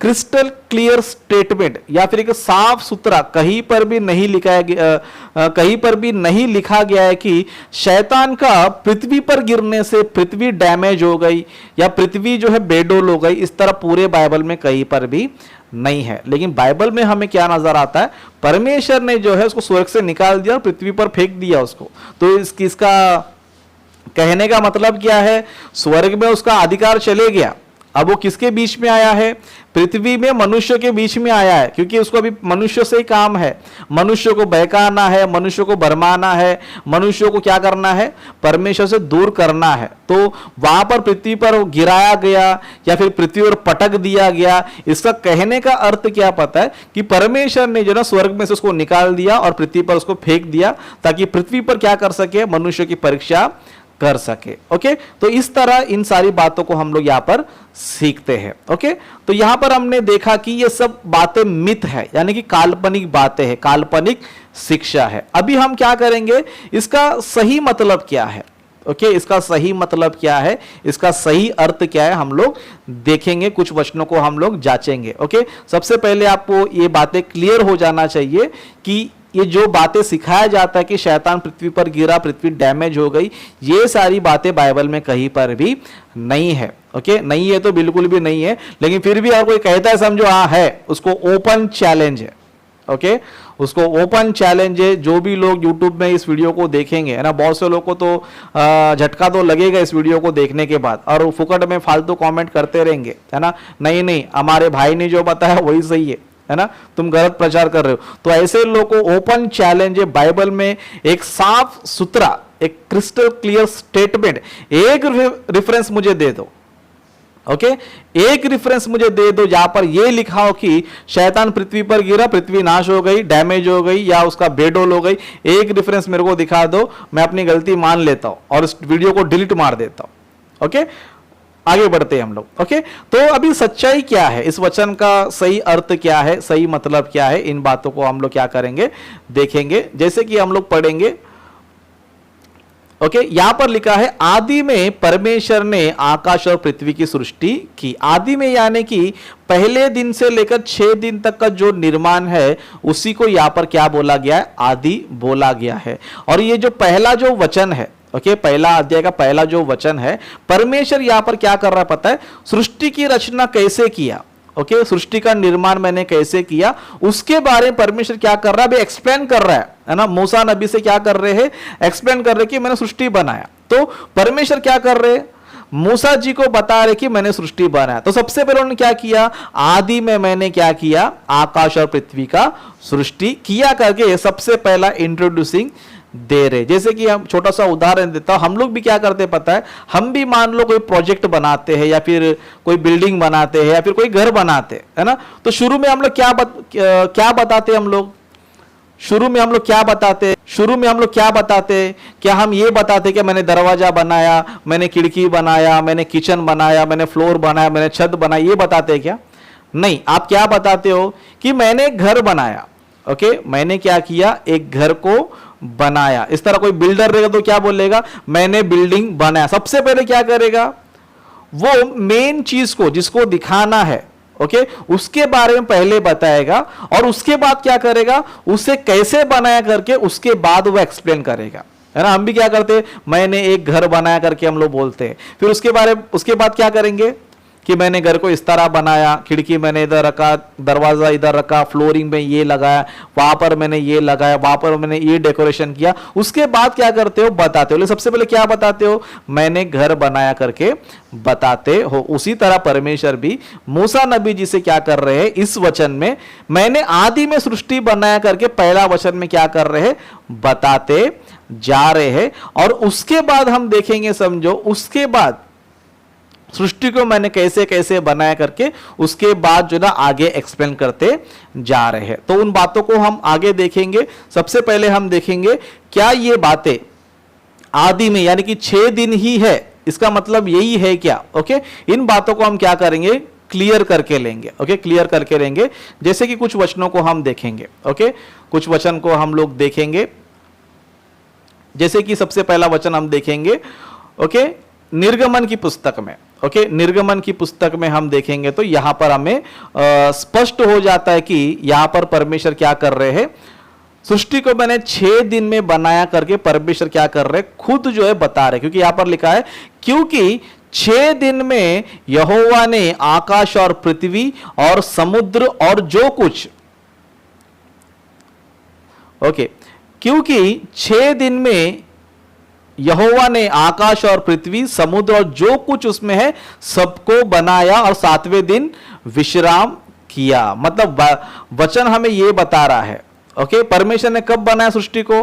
क्रिस्टल क्लियर स्टेटमेंट या फिर एक साफ सुथरा कहीं पर भी नहीं लिखा गया, कहीं पर भी नहीं लिखा गया है कि शैतान का पृथ्वी पर गिरने से पृथ्वी डैमेज हो गई या पृथ्वी जो है बेडोल हो गई। इस तरह पूरे बाइबल में कहीं पर भी नहीं है। लेकिन बाइबल में हमें क्या नजर आता है, परमेश्वर ने जो है उसको स्वर्ग से निकाल दिया और पृथ्वी पर फेंक दिया उसको। तो इसका कहने का मतलब क्या है, स्वर्ग में उसका अधिकार चले गया। अब वो किसके बीच में आया है, पृथ्वी में मनुष्य के बीच में आया है, क्योंकि उसको अभी मनुष्य से ही काम है। मनुष्य को बहकाना है, मनुष्य को भरमाना है, मनुष्य को क्या करना है, परमेश्वर से दूर करना है। तो वहां पर पृथ्वी पर गिराया गया या फिर पृथ्वी पर पटक दिया गया। इसका कहने का अर्थ क्या पता है कि परमेश्वर ने जो ना स्वर्ग में से उसको निकाल दिया और पृथ्वी पर उसको फेंक दिया, ताकि पृथ्वी पर क्या कर सके, मनुष्य की परीक्षा कर सके। ओके, तो इस तरह इन सारी बातों को हम लोग यहां पर सीखते हैं। ओके, तो यहां पर हमने देखा कि ये सब बातें मिथ है, यानी कि काल्पनिक बातें हैं, काल्पनिक शिक्षा है। अभी हम क्या करेंगे, इसका सही मतलब क्या है। ओके, इसका सही मतलब क्या है, इसका सही अर्थ क्या है, हम लोग देखेंगे, कुछ वचनों को हम लोग जांचेंगे। ओके, सबसे पहले आपको ये बातें क्लियर हो जाना चाहिए कि ये जो बातें सिखाया जाता है कि शैतान पृथ्वी पर गिरा, पृथ्वी डैमेज हो गई, ये सारी बातें बाइबल में कहीं पर भी नहीं है। ओके, नहीं है तो बिल्कुल भी नहीं है। लेकिन फिर भी अगर कोई कहता है समझो हाँ है, उसको ओपन चैलेंज है। ओके, उसको ओपन चैलेंज है। जो भी लोग यूट्यूब में इस वीडियो को देखेंगे, है ना, बहुत से लोग को तो झटका तो लगेगा इस वीडियो को देखने के बाद, और वो फुकट में फालतू कमेंट करते रहेंगे, है ना, नहीं नहीं हमारे भाई ने जो बताया वही सही है ना, तुम गलत प्रचार कर रहे हो। तो ऐसे लोगों को ओपन चैलेंज है, बाइबल में एक साफ सुथरा, एक क्रिस्टल क्लियर स्टेटमेंट, एक रेफरेंस मुझे दे दो। ओके, एक रेफरेंस मुझे दे दो जहां पर यह लिखा हो कि शैतान पृथ्वी पर गिरा, पृथ्वी नाश हो गई, डैमेज हो गई या उसका बेडोल हो गई। एक रेफरेंस मेरे को दिखा दो, मैं अपनी गलती मान लेता हूं और इस वीडियो को डिलीट मार देता हूं। ओके, आगे बढ़ते हैं हम लोग। ओके, तो अभी सच्चाई क्या है, इस वचन का सही अर्थ क्या है, सही मतलब क्या है, इन बातों को हम लोग क्या करेंगे, देखेंगे। जैसे कि हम लोग पढ़ेंगे। ओके, यहां पर लिखा है आदि में परमेश्वर ने आकाश और पृथ्वी की सृष्टि की। आदि में यानी कि पहले दिन से लेकर 6 दिन तक का जो निर्माण है उसी को यहां पर क्या बोला गया है, आदि बोला गया है। और ये जो पहला जो वचन है, ओके, पहला अध्याय का पहला जो वचन है, परमेश्वर यहां पर क्या कर रहा है पता है, सृष्टि की रचना कैसे किया। ओके, सृष्टि का निर्माण मैंने कैसे किया, उसके बारे में परमेश्वर क्या कर रहा है, अभी एक्सप्लेन कर रहा है ना। मूसा नबी से क्या कर रहे हैं, एक्सप्लेन कर रहे कि मैंने सृष्टि बनाया। तो परमेश्वर क्या कर रहे, मूसा जी को बता रहे कि मैंने सृष्टि बनाया। तो सबसे पहले उन्होंने क्या किया, आदि में मैंने क्या किया, आकाश और पृथ्वी का सृष्टि किया करके सबसे पहला इंट्रोड्यूसिंग दे रहे। जैसे कि हम छोटा सा उदाहरण देता हूं, हम लोग भी क्या करते हैं पता है, हम भी मान लो कोई प्रोजेक्ट बनाते हैं या फिर कोई बिल्डिंग बनाते हैं या फिर कोई घर बनाते हैं, है ना। तो शुरू में हम लोग क्या बताते हैं, हम लोग शुरू में हम लोग क्या बताते, क्या हम ये बताते कि मैंने दरवाजा बनाया, मैंने खिड़की बनाया, मैंने किचन बनाया, मैंने फ्लोर बनाया, मैंने छत बनाई, ये बताते हैं क्या? नहीं, आप क्या बताते हो कि मैंने एक घर बनाया। ओके, मैंने क्या किया, एक घर को बनाया। इस तरह कोई बिल्डर रहेगा तो क्या बोलेगा, मैंने बिल्डिंग बनाया। सबसे पहले क्या करेगा, वो मेन चीज को जिसको दिखाना है, ओके, उसके बारे में पहले बताएगा और उसके बाद क्या करेगा, उसे कैसे बनाया करके उसके बाद वो एक्सप्लेन करेगा, है ना। हम भी क्या करते हैं, मैंने एक घर बनाया करके हम लोग बोलते हैं, फिर उसके बाद क्या करेंगे, कि मैंने घर को इस तरह बनाया, खिड़की मैंने इधर रखा, दरवाजा इधर रखा, फ्लोरिंग में ये लगाया, वहां पर मैंने ये लगाया, वहां पर मैंने ये डेकोरेशन किया, उसके बाद क्या करते हो, बताते हो। सबसे पहले क्या बताते हो, मैंने घर बनाया करके बताते हो। उसी तरह परमेश्वर भी मूसा नबी जी से क्या कर रहे हैं, इस वचन में मैंने आदि में सृष्टि बनाया करके पहला वचन में क्या कर रहे हैं, बताते जा रहे हैं। और उसके बाद हम देखेंगे, समझो, उसके बाद सृष्टि को मैंने कैसे कैसे बनाया करके उसके बाद जो ना आगे एक्सप्लेन करते जा रहे हैं। तो उन बातों को हम आगे देखेंगे। सबसे पहले हम देखेंगे क्या ये बातें आदि में यानी कि 6 दिन ही है, इसका मतलब यही है क्या। ओके, इन बातों को हम क्या करेंगे, क्लियर करके लेंगे। ओके, क्लियर करके लेंगे। जैसे कि कुछ वचनों को हम देखेंगे। ओके, कुछ वचन को हम लोग देखेंगे। जैसे कि सबसे पहला वचन हम देखेंगे, ओके, निर्गमन की पुस्तक में। ओके, निर्गमन की पुस्तक में हम देखेंगे तो यहां पर हमें स्पष्ट हो जाता है कि यहां पर परमेश्वर क्या कर रहे हैं, सृष्टि को मैंने 6 दिन में बनाया करके परमेश्वर क्या कर रहे हैं, खुद जो है बता रहे। क्योंकि यहां पर लिखा है, क्योंकि 6 दिन में यहोवा ने आकाश और पृथ्वी और समुद्र और जो कुछ, ओके, क्योंकि 6 दिन में यहोवा ने आकाश और पृथ्वी, समुद्र और जो कुछ उसमें है सबको बनाया और 7वें दिन विश्राम किया। मतलब वचन हमें यह बता रहा है, ओके, परमेश्वर ने कब बनाया सृष्टि को,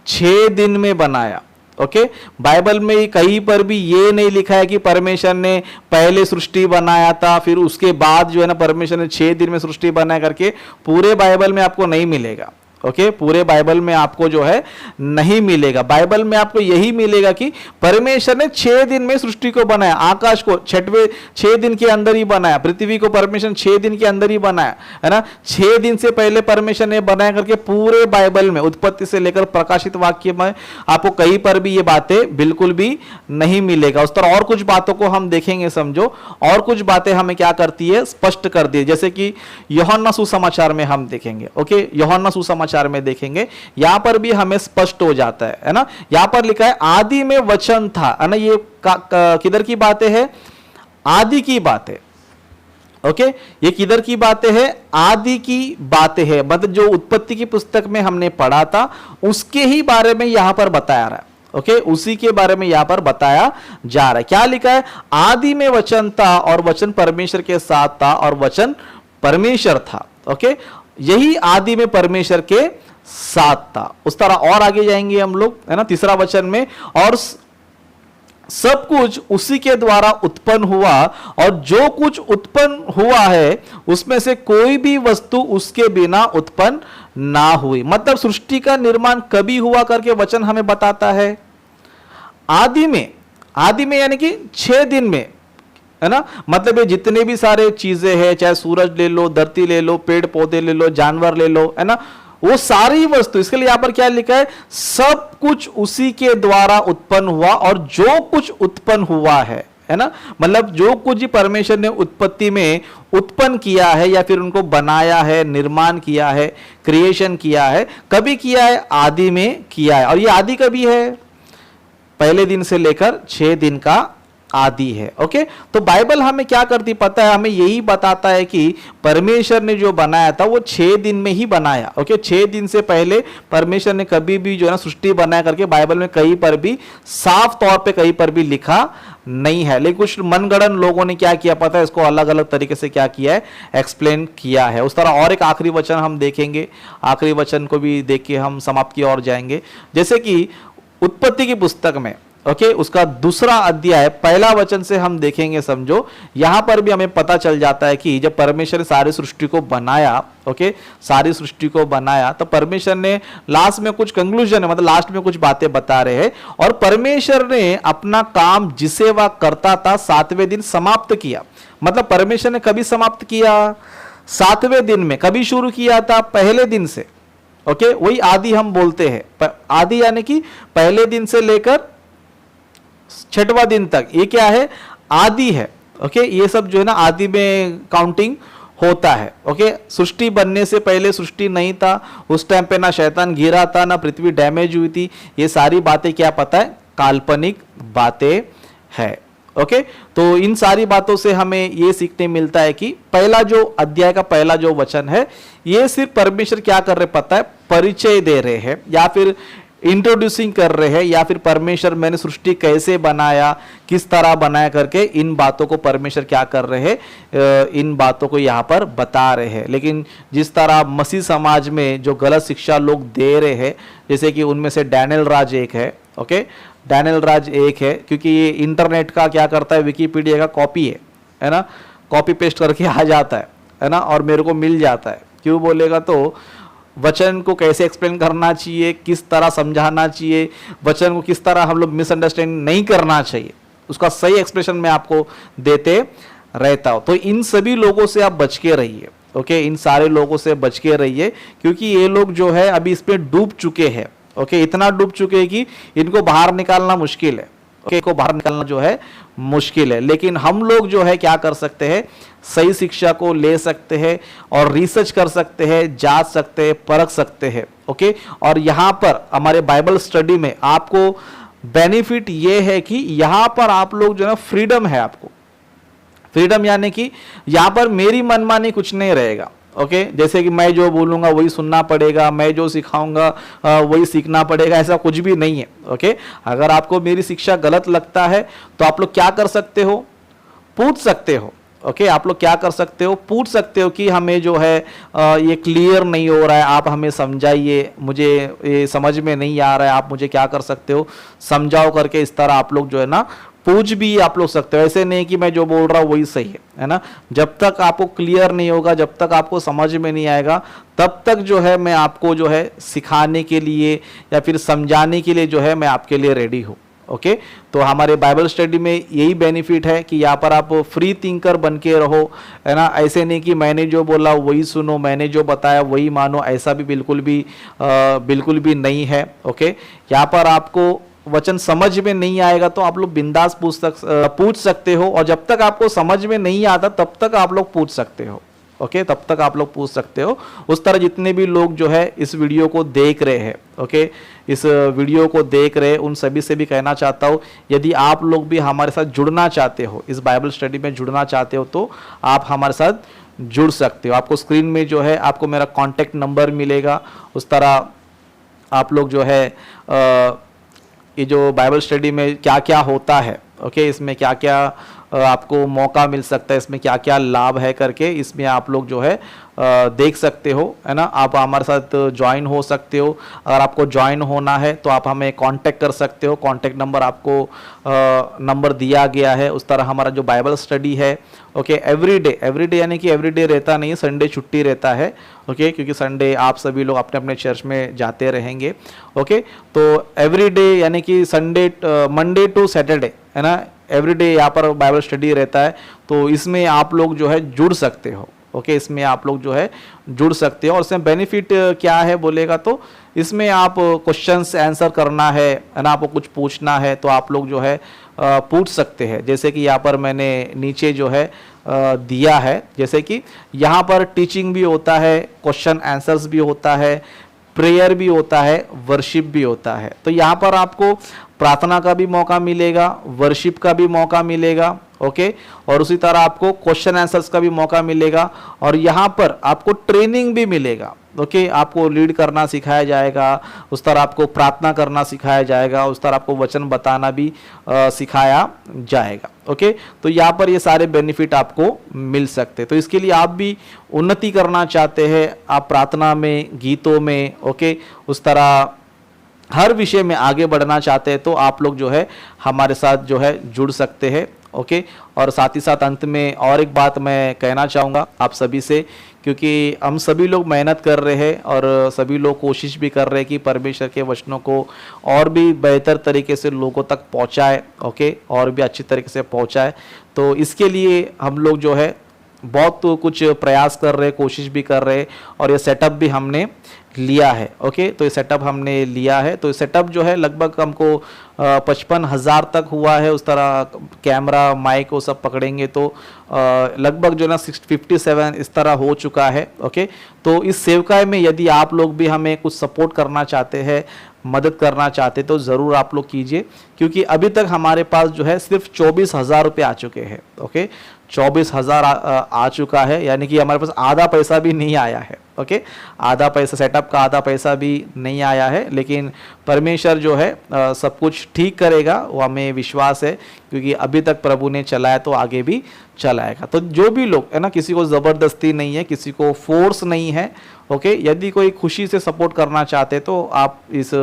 6 दिन में बनाया। ओके, बाइबल में कहीं पर भी ये नहीं लिखा है कि परमेश्वर ने पहले सृष्टि बनाया था फिर उसके बाद जो है ना परमेश्वर ने 6 दिन में सृष्टि बनाया करके, पूरे बाइबल में आपको नहीं मिलेगा। ओके, पूरे बाइबल में आपको जो है नहीं मिलेगा। बाइबल में आपको यही मिलेगा कि परमेश्वर ने 6 दिन में सृष्टि को बनाया, आकाश को 6 दिन के अंदर ही बनाया, पृथ्वी को परमेश्वर 6 दिन के अंदर ही बनाया, है ना। 6 दिन से पहले परमेश्वर ने बनाया करके पूरे बाइबल में उत्पत्ति से लेकर प्रकाशित वाक्य में आपको कहीं पर भी ये बातें बिल्कुल भी नहीं मिलेगा। उस तरह और कुछ बातों को हम देखेंगे, समझो, और कुछ बातें हमें क्या करती है, स्पष्ट कर दी। जैसे कि यूहन्ना सुसमाचार में हम देखेंगे। ओके, यूहन्ना सुसमाचार में देखेंगे, यहां पर भी हमें स्पष्ट हो जाता है ना। यहां पर लिखा है आदि में वचन था, है ना। ये किधर की बातें है, आदि की बातें। ओके, ये किधर की बातें है, आदि की बातें है। मतलब जो उत्पत्ति की पुस्तक में हमने पढ़ा था उसके ही बारे में यहां पर बताया रहा है। ओके, उसी के बारे में यहां पर बताया जा रहा है। क्या लिखा है, आदि में वचन था और वचन परमेश्वर के साथ था और वचन परमेश्वर था। ओके, यही आदि में परमेश्वर के साथ था। उस तरह और आगे जाएंगे हम लोग, है ना, तीसरा वचन में, और सब कुछ उसी के द्वारा उत्पन्न हुआ और जो कुछ उत्पन्न हुआ है उसमें से कोई भी वस्तु उसके बिना उत्पन्न ना हुई। मतलब सृष्टि का निर्माण कभी हुआ करके वचन हमें बताता है, आदि में यानी कि 6 दिन में, है ना। मतलब ये जितने भी सारे चीजें हैं, चाहे सूरज ले लो, धरती ले लो, पेड़ पौधे ले लो, जानवर ले लो, है ना, वो सारी वस्तु, इसके लिए यहां पर क्या लिखा है, सब कुछ उसी के द्वारा उत्पन्न हुआ और जो कुछ उत्पन्न हुआ है ना। मतलब जो कुछ परमेश्वर ने उत्पत्ति में उत्पन्न किया है या फिर उनको बनाया है, निर्माण किया है, क्रिएशन किया है, कभी किया है, आदि में किया है। और ये आदि कभी है, पहले दिन से लेकर 6 दिन का आदि है। ओके, तो बाइबल हमें क्या करती पता है, हमें यही बताता है कि परमेश्वर ने जो बनाया था वो 6 दिन में ही बनाया। ओके, 6 दिन से पहले परमेश्वर ने कभी भी जो है ना सृष्टि बनाया करके बाइबल में कहीं पर भी साफ तौर पे कहीं पर भी लिखा नहीं है। लेकिन कुछ मनगढ़ंत लोगों ने क्या किया पता है, इसको अलग अलग तरीके से क्या किया है, एक्सप्लेन किया है। उस तरह और एक आखिरी वचन हम देखेंगे, आखिरी वचन को भी देख के हम समाप्त की ओर जाएंगे। जैसे कि उत्पत्ति की पुस्तक में, ओके, उसका 2रा अध्याय 1 वचन से हम देखेंगे। समझो, यहां पर भी हमें पता चल जाता है कि जब परमेश्वर ने सारी सृष्टि को बनाया, ओके, सारी सृष्टि को बनाया, तो परमेश्वर ने लास्ट में कुछ कंक्लूजन है, मतलब लास्ट में कुछ बातें बता रहे हैं। और परमेश्वर ने अपना काम जिसे वह करता था 7वें दिन समाप्त किया। मतलब परमेश्वर ने कभी समाप्त किया, 7वें दिन में। कभी शुरू किया था, पहले दिन से। ओके, वही आदि हम बोलते हैं। आदि यानी कि पहले दिन से लेकर 6वां दिन तक, ये क्या है, आदि है। ओके, ये सब जो है ना आदि में काउंटिंग होता है। ओके, सृष्टि बनने से पहले सृष्टि नहीं था, उस टाइम पे ना शैतान गिरा था, ना पृथ्वी डैमेज हुई थी। ये सारी बातें क्या पता है, काल्पनिक बातें है। ओके, तो इन सारी बातों से हमें ये सीखने मिलता है कि पहला जो अध्याय का पहला जो वचन है, ये सिर्फ परमेश्वर क्या कर रहे पता है, परिचय दे रहे हैं या फिर इंट्रोड्यूसिंग कर रहे हैं, या फिर परमेश्वर मैंने सृष्टि कैसे बनाया, किस तरह बनाया करके इन बातों को परमेश्वर क्या कर रहे हैं, इन बातों को यहाँ पर बता रहे हैं। लेकिन जिस तरह मसीह समाज में जो गलत शिक्षा लोग दे रहे हैं, जैसे कि उनमें से डैनियल राज एक है, ओके, डैनियल राज एक है, क्योंकि ये इंटरनेट का क्या करता है, विकीपीडिया का कॉपी है ना, कॉपी पेस्ट करके आ जाता है ना, और मेरे को मिल जाता है। क्यों बोलेगा तो वचन को कैसे एक्सप्लेन करना चाहिए, किस तरह समझाना चाहिए, वचन को किस तरह हम लोग मिसअंडरस्टैंड नहीं करना चाहिए, उसका सही एक्सप्रेशन मैं आपको देते रहता हूं। तो इन सभी लोगों से आप बच के रहिए, ओके, इन सारे लोगों से बच के रहिए, क्योंकि ये लोग जो है अभी इस पे डूब चुके हैं, ओके, इतना डूब चुके हैं कि इनको बाहर निकालना मुश्किल है, ओके, को बाहर निकालना जो है मुश्किल है। लेकिन हम लोग जो है क्या कर सकते हैं, सही शिक्षा को ले सकते हैं और रिसर्च कर सकते हैं, जांच सकते हैं, परख सकते हैं, ओके। और यहाँ पर हमारे बाइबल स्टडी में आपको बेनिफिट ये है कि यहाँ पर आप लोग जो है फ्रीडम है, आपको फ्रीडम, यानी कि यहाँ पर मेरी मनमानी कुछ नहीं रहेगा, ओके, जैसे कि मैं जो बोलूंगा वही सुनना पड़ेगा, मैं जो सिखाऊंगा वही सीखना पड़ेगा, ऐसा कुछ भी नहीं है, ओके। अगर आपको मेरी शिक्षा गलत लगता है तो आप लोग क्या कर सकते हो, पूछ सकते हो, ओके, आप लोग क्या कर सकते हो, पूछ सकते हो कि हमें जो है ये क्लियर नहीं हो रहा है, आप हमें समझाइए, मुझे ये समझ में नहीं आ रहा है, आप मुझे क्या कर सकते हो, समझाओ करके। इस तरह आप लोग जो है ना पूछ भी आप लोग सकते हो, ऐसे नहीं कि मैं जो बोल रहा हूँ वही सही है ना। जब तक आपको क्लियर नहीं होगा, जब तक आपको समझ में नहीं आएगा, तब तक जो है मैं आपको जो है सिखाने के लिए या फिर समझाने के लिए जो है मैं आपके लिए रेडी हूँ, ओके। तो हमारे बाइबल स्टडी में यही बेनिफिट है कि यहाँ पर आप फ्री थिंकर बन के रहो, है ना। ऐसे नहीं कि मैंने जो बोला वही सुनो, मैंने जो बताया वही मानो, ऐसा भी बिल्कुल भी नहीं है, ओके। यहाँ पर आपको वचन समझ में नहीं आएगा तो आप लोग बिंदास पूछ सकते हो, और जब तक आपको समझ में नहीं आता तब तक आप लोग पूछ सकते हो, ओके, तब तक आप लोग पूछ सकते हो। उस तरह जितने भी लोग जो है इस वीडियो को देख रहे हैं, ओके, इस वीडियो को देख रहे हैं, उन सभी से भी कहना चाहता हूँ, यदि आप लोग भी हमारे साथ जुड़ना चाहते हो, इस बाइबल स्टडी में जुड़ना चाहते हो, तो आप हमारे साथ जुड़ सकते हो। आपको स्क्रीन में जो है आपको मेरा कॉन्टेक्ट नंबर मिलेगा, उस तरह आप लोग जो है ये जो बाइबल स्टडी में क्या क्या होता है, ओके, इसमें क्या क्या आपको मौका मिल सकता है, इसमें क्या क्या लाभ है करके, इसमें आप लोग जो है देख सकते हो, है ना। आप हमारे साथ ज्वाइन हो सकते हो। अगर आपको ज्वाइन होना है तो आप हमें कांटेक्ट कर सकते हो, कांटेक्ट नंबर आपको नंबर दिया गया है। उस तरह हमारा जो बाइबल स्टडी है, ओके, एवरीडे यानी कि एवरीडे रहता नहीं है, संडे छुट्टी रहता है, ओके, क्योंकि संडे आप सभी लोग अपने अपने चर्च में जाते रहेंगे, ओके। तो एवरीडे यानी कि संडे, मंडे टू सैटरडे, है ना, एवरीडे यहाँ पर बाइबल स्टडी रहता है। तो इसमें आप लोग जो है जुड़ सकते हो, ओके, इसमें आप लोग जो है जुड़ सकते हो। और इसमें बेनिफिट क्या है बोलेगा तो इसमें आप क्वेश्चंस आंसर करना है ना, आपको कुछ पूछना है तो आप लोग जो है पूछ सकते हैं। जैसे कि यहाँ पर मैंने नीचे जो है दिया है, जैसे कि यहाँ पर टीचिंग भी होता है, क्वेश्चन आंसर्स भी होता है, प्रेयर भी होता है, वर्शिप भी होता है। तो यहाँ पर आपको प्रार्थना का भी मौका मिलेगा, वर्शिप का भी मौका मिलेगा, ओके, और उसी तरह आपको क्वेश्चन आंसर्स का भी मौका मिलेगा, और यहाँ पर आपको ट्रेनिंग भी मिलेगा, ओके। आपको लीड करना सिखाया जाएगा, उस तरह आपको प्रार्थना करना सिखाया जाएगा, उस तरह आपको वचन बताना भी सिखाया जाएगा, ओके। तो यहाँ पर ये सारे बेनिफिट आपको मिल सकते हैं। तो इसके लिए आप भी उन्नति करना चाहते हैं, आप प्रार्थना में, गीतों में, ओके, उस तरह हर विषय में आगे बढ़ना चाहते हैं, तो आप लोग जो है हमारे साथ जो है जुड़ सकते हैं, ओके। और साथ ही साथ अंत में और एक बात मैं कहना चाहूँगा आप सभी से, क्योंकि हम सभी लोग मेहनत कर रहे हैं और सभी लोग कोशिश भी कर रहे हैं कि परमेश्वर के वचनों को और भी बेहतर तरीके से लोगों तक पहुँचाए, ओके, और भी अच्छी तरीके से पहुँचाए। तो इसके लिए हम लोग जो है बहुत कुछ प्रयास कर रहे हैं, कोशिश भी कर रहे हैं, और ये सेटअप भी हमने लिया है, ओके। तो ये सेटअप हमने लिया है, तो सेटअप जो है लगभग हमको 55,000 तक हुआ है। उस तरह कैमरा, माइक वो सब पकड़ेंगे तो लगभग जो ना 657 इस तरह हो चुका है, ओके। तो इस सेवकाय में यदि आप लोग भी हमें कुछ सपोर्ट करना चाहते हैं, मदद करना चाहते तो ज़रूर आप लोग कीजिए, क्योंकि अभी तक हमारे पास जो है सिर्फ 24,000 रुपये आ चुके हैं। ओके, 24,000 आ चुका है, यानी कि हमारे पास आधा पैसा भी नहीं आया है। ओके, आधा पैसा, सेटअप का आधा पैसा भी नहीं आया है, लेकिन परमेश्वर जो है सब कुछ ठीक करेगा, वो हमें विश्वास है, क्योंकि अभी तक प्रभु ने चलाया तो आगे भी चलाएगा। तो जो भी लोग है ना, किसी को ज़बरदस्ती नहीं है, किसी को फोर्स नहीं है। ओके, यदि कोई खुशी से सपोर्ट करना चाहते तो आप इस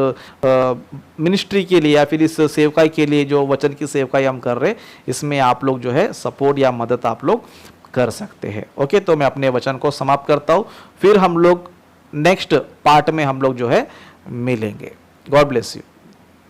मिनिस्ट्री के लिए या फिर इस सेवकाई के लिए, जो वचन की सेवकाई हम कर रहे हैं, इसमें आप लोग जो है सपोर्ट या मदद आप लोग कर सकते हैं। ओके, तो मैं अपने वचन को समाप्त करता हूँ, फिर हम लोग नेक्स्ट पार्ट में हम लोग जो है मिलेंगे। God bless you.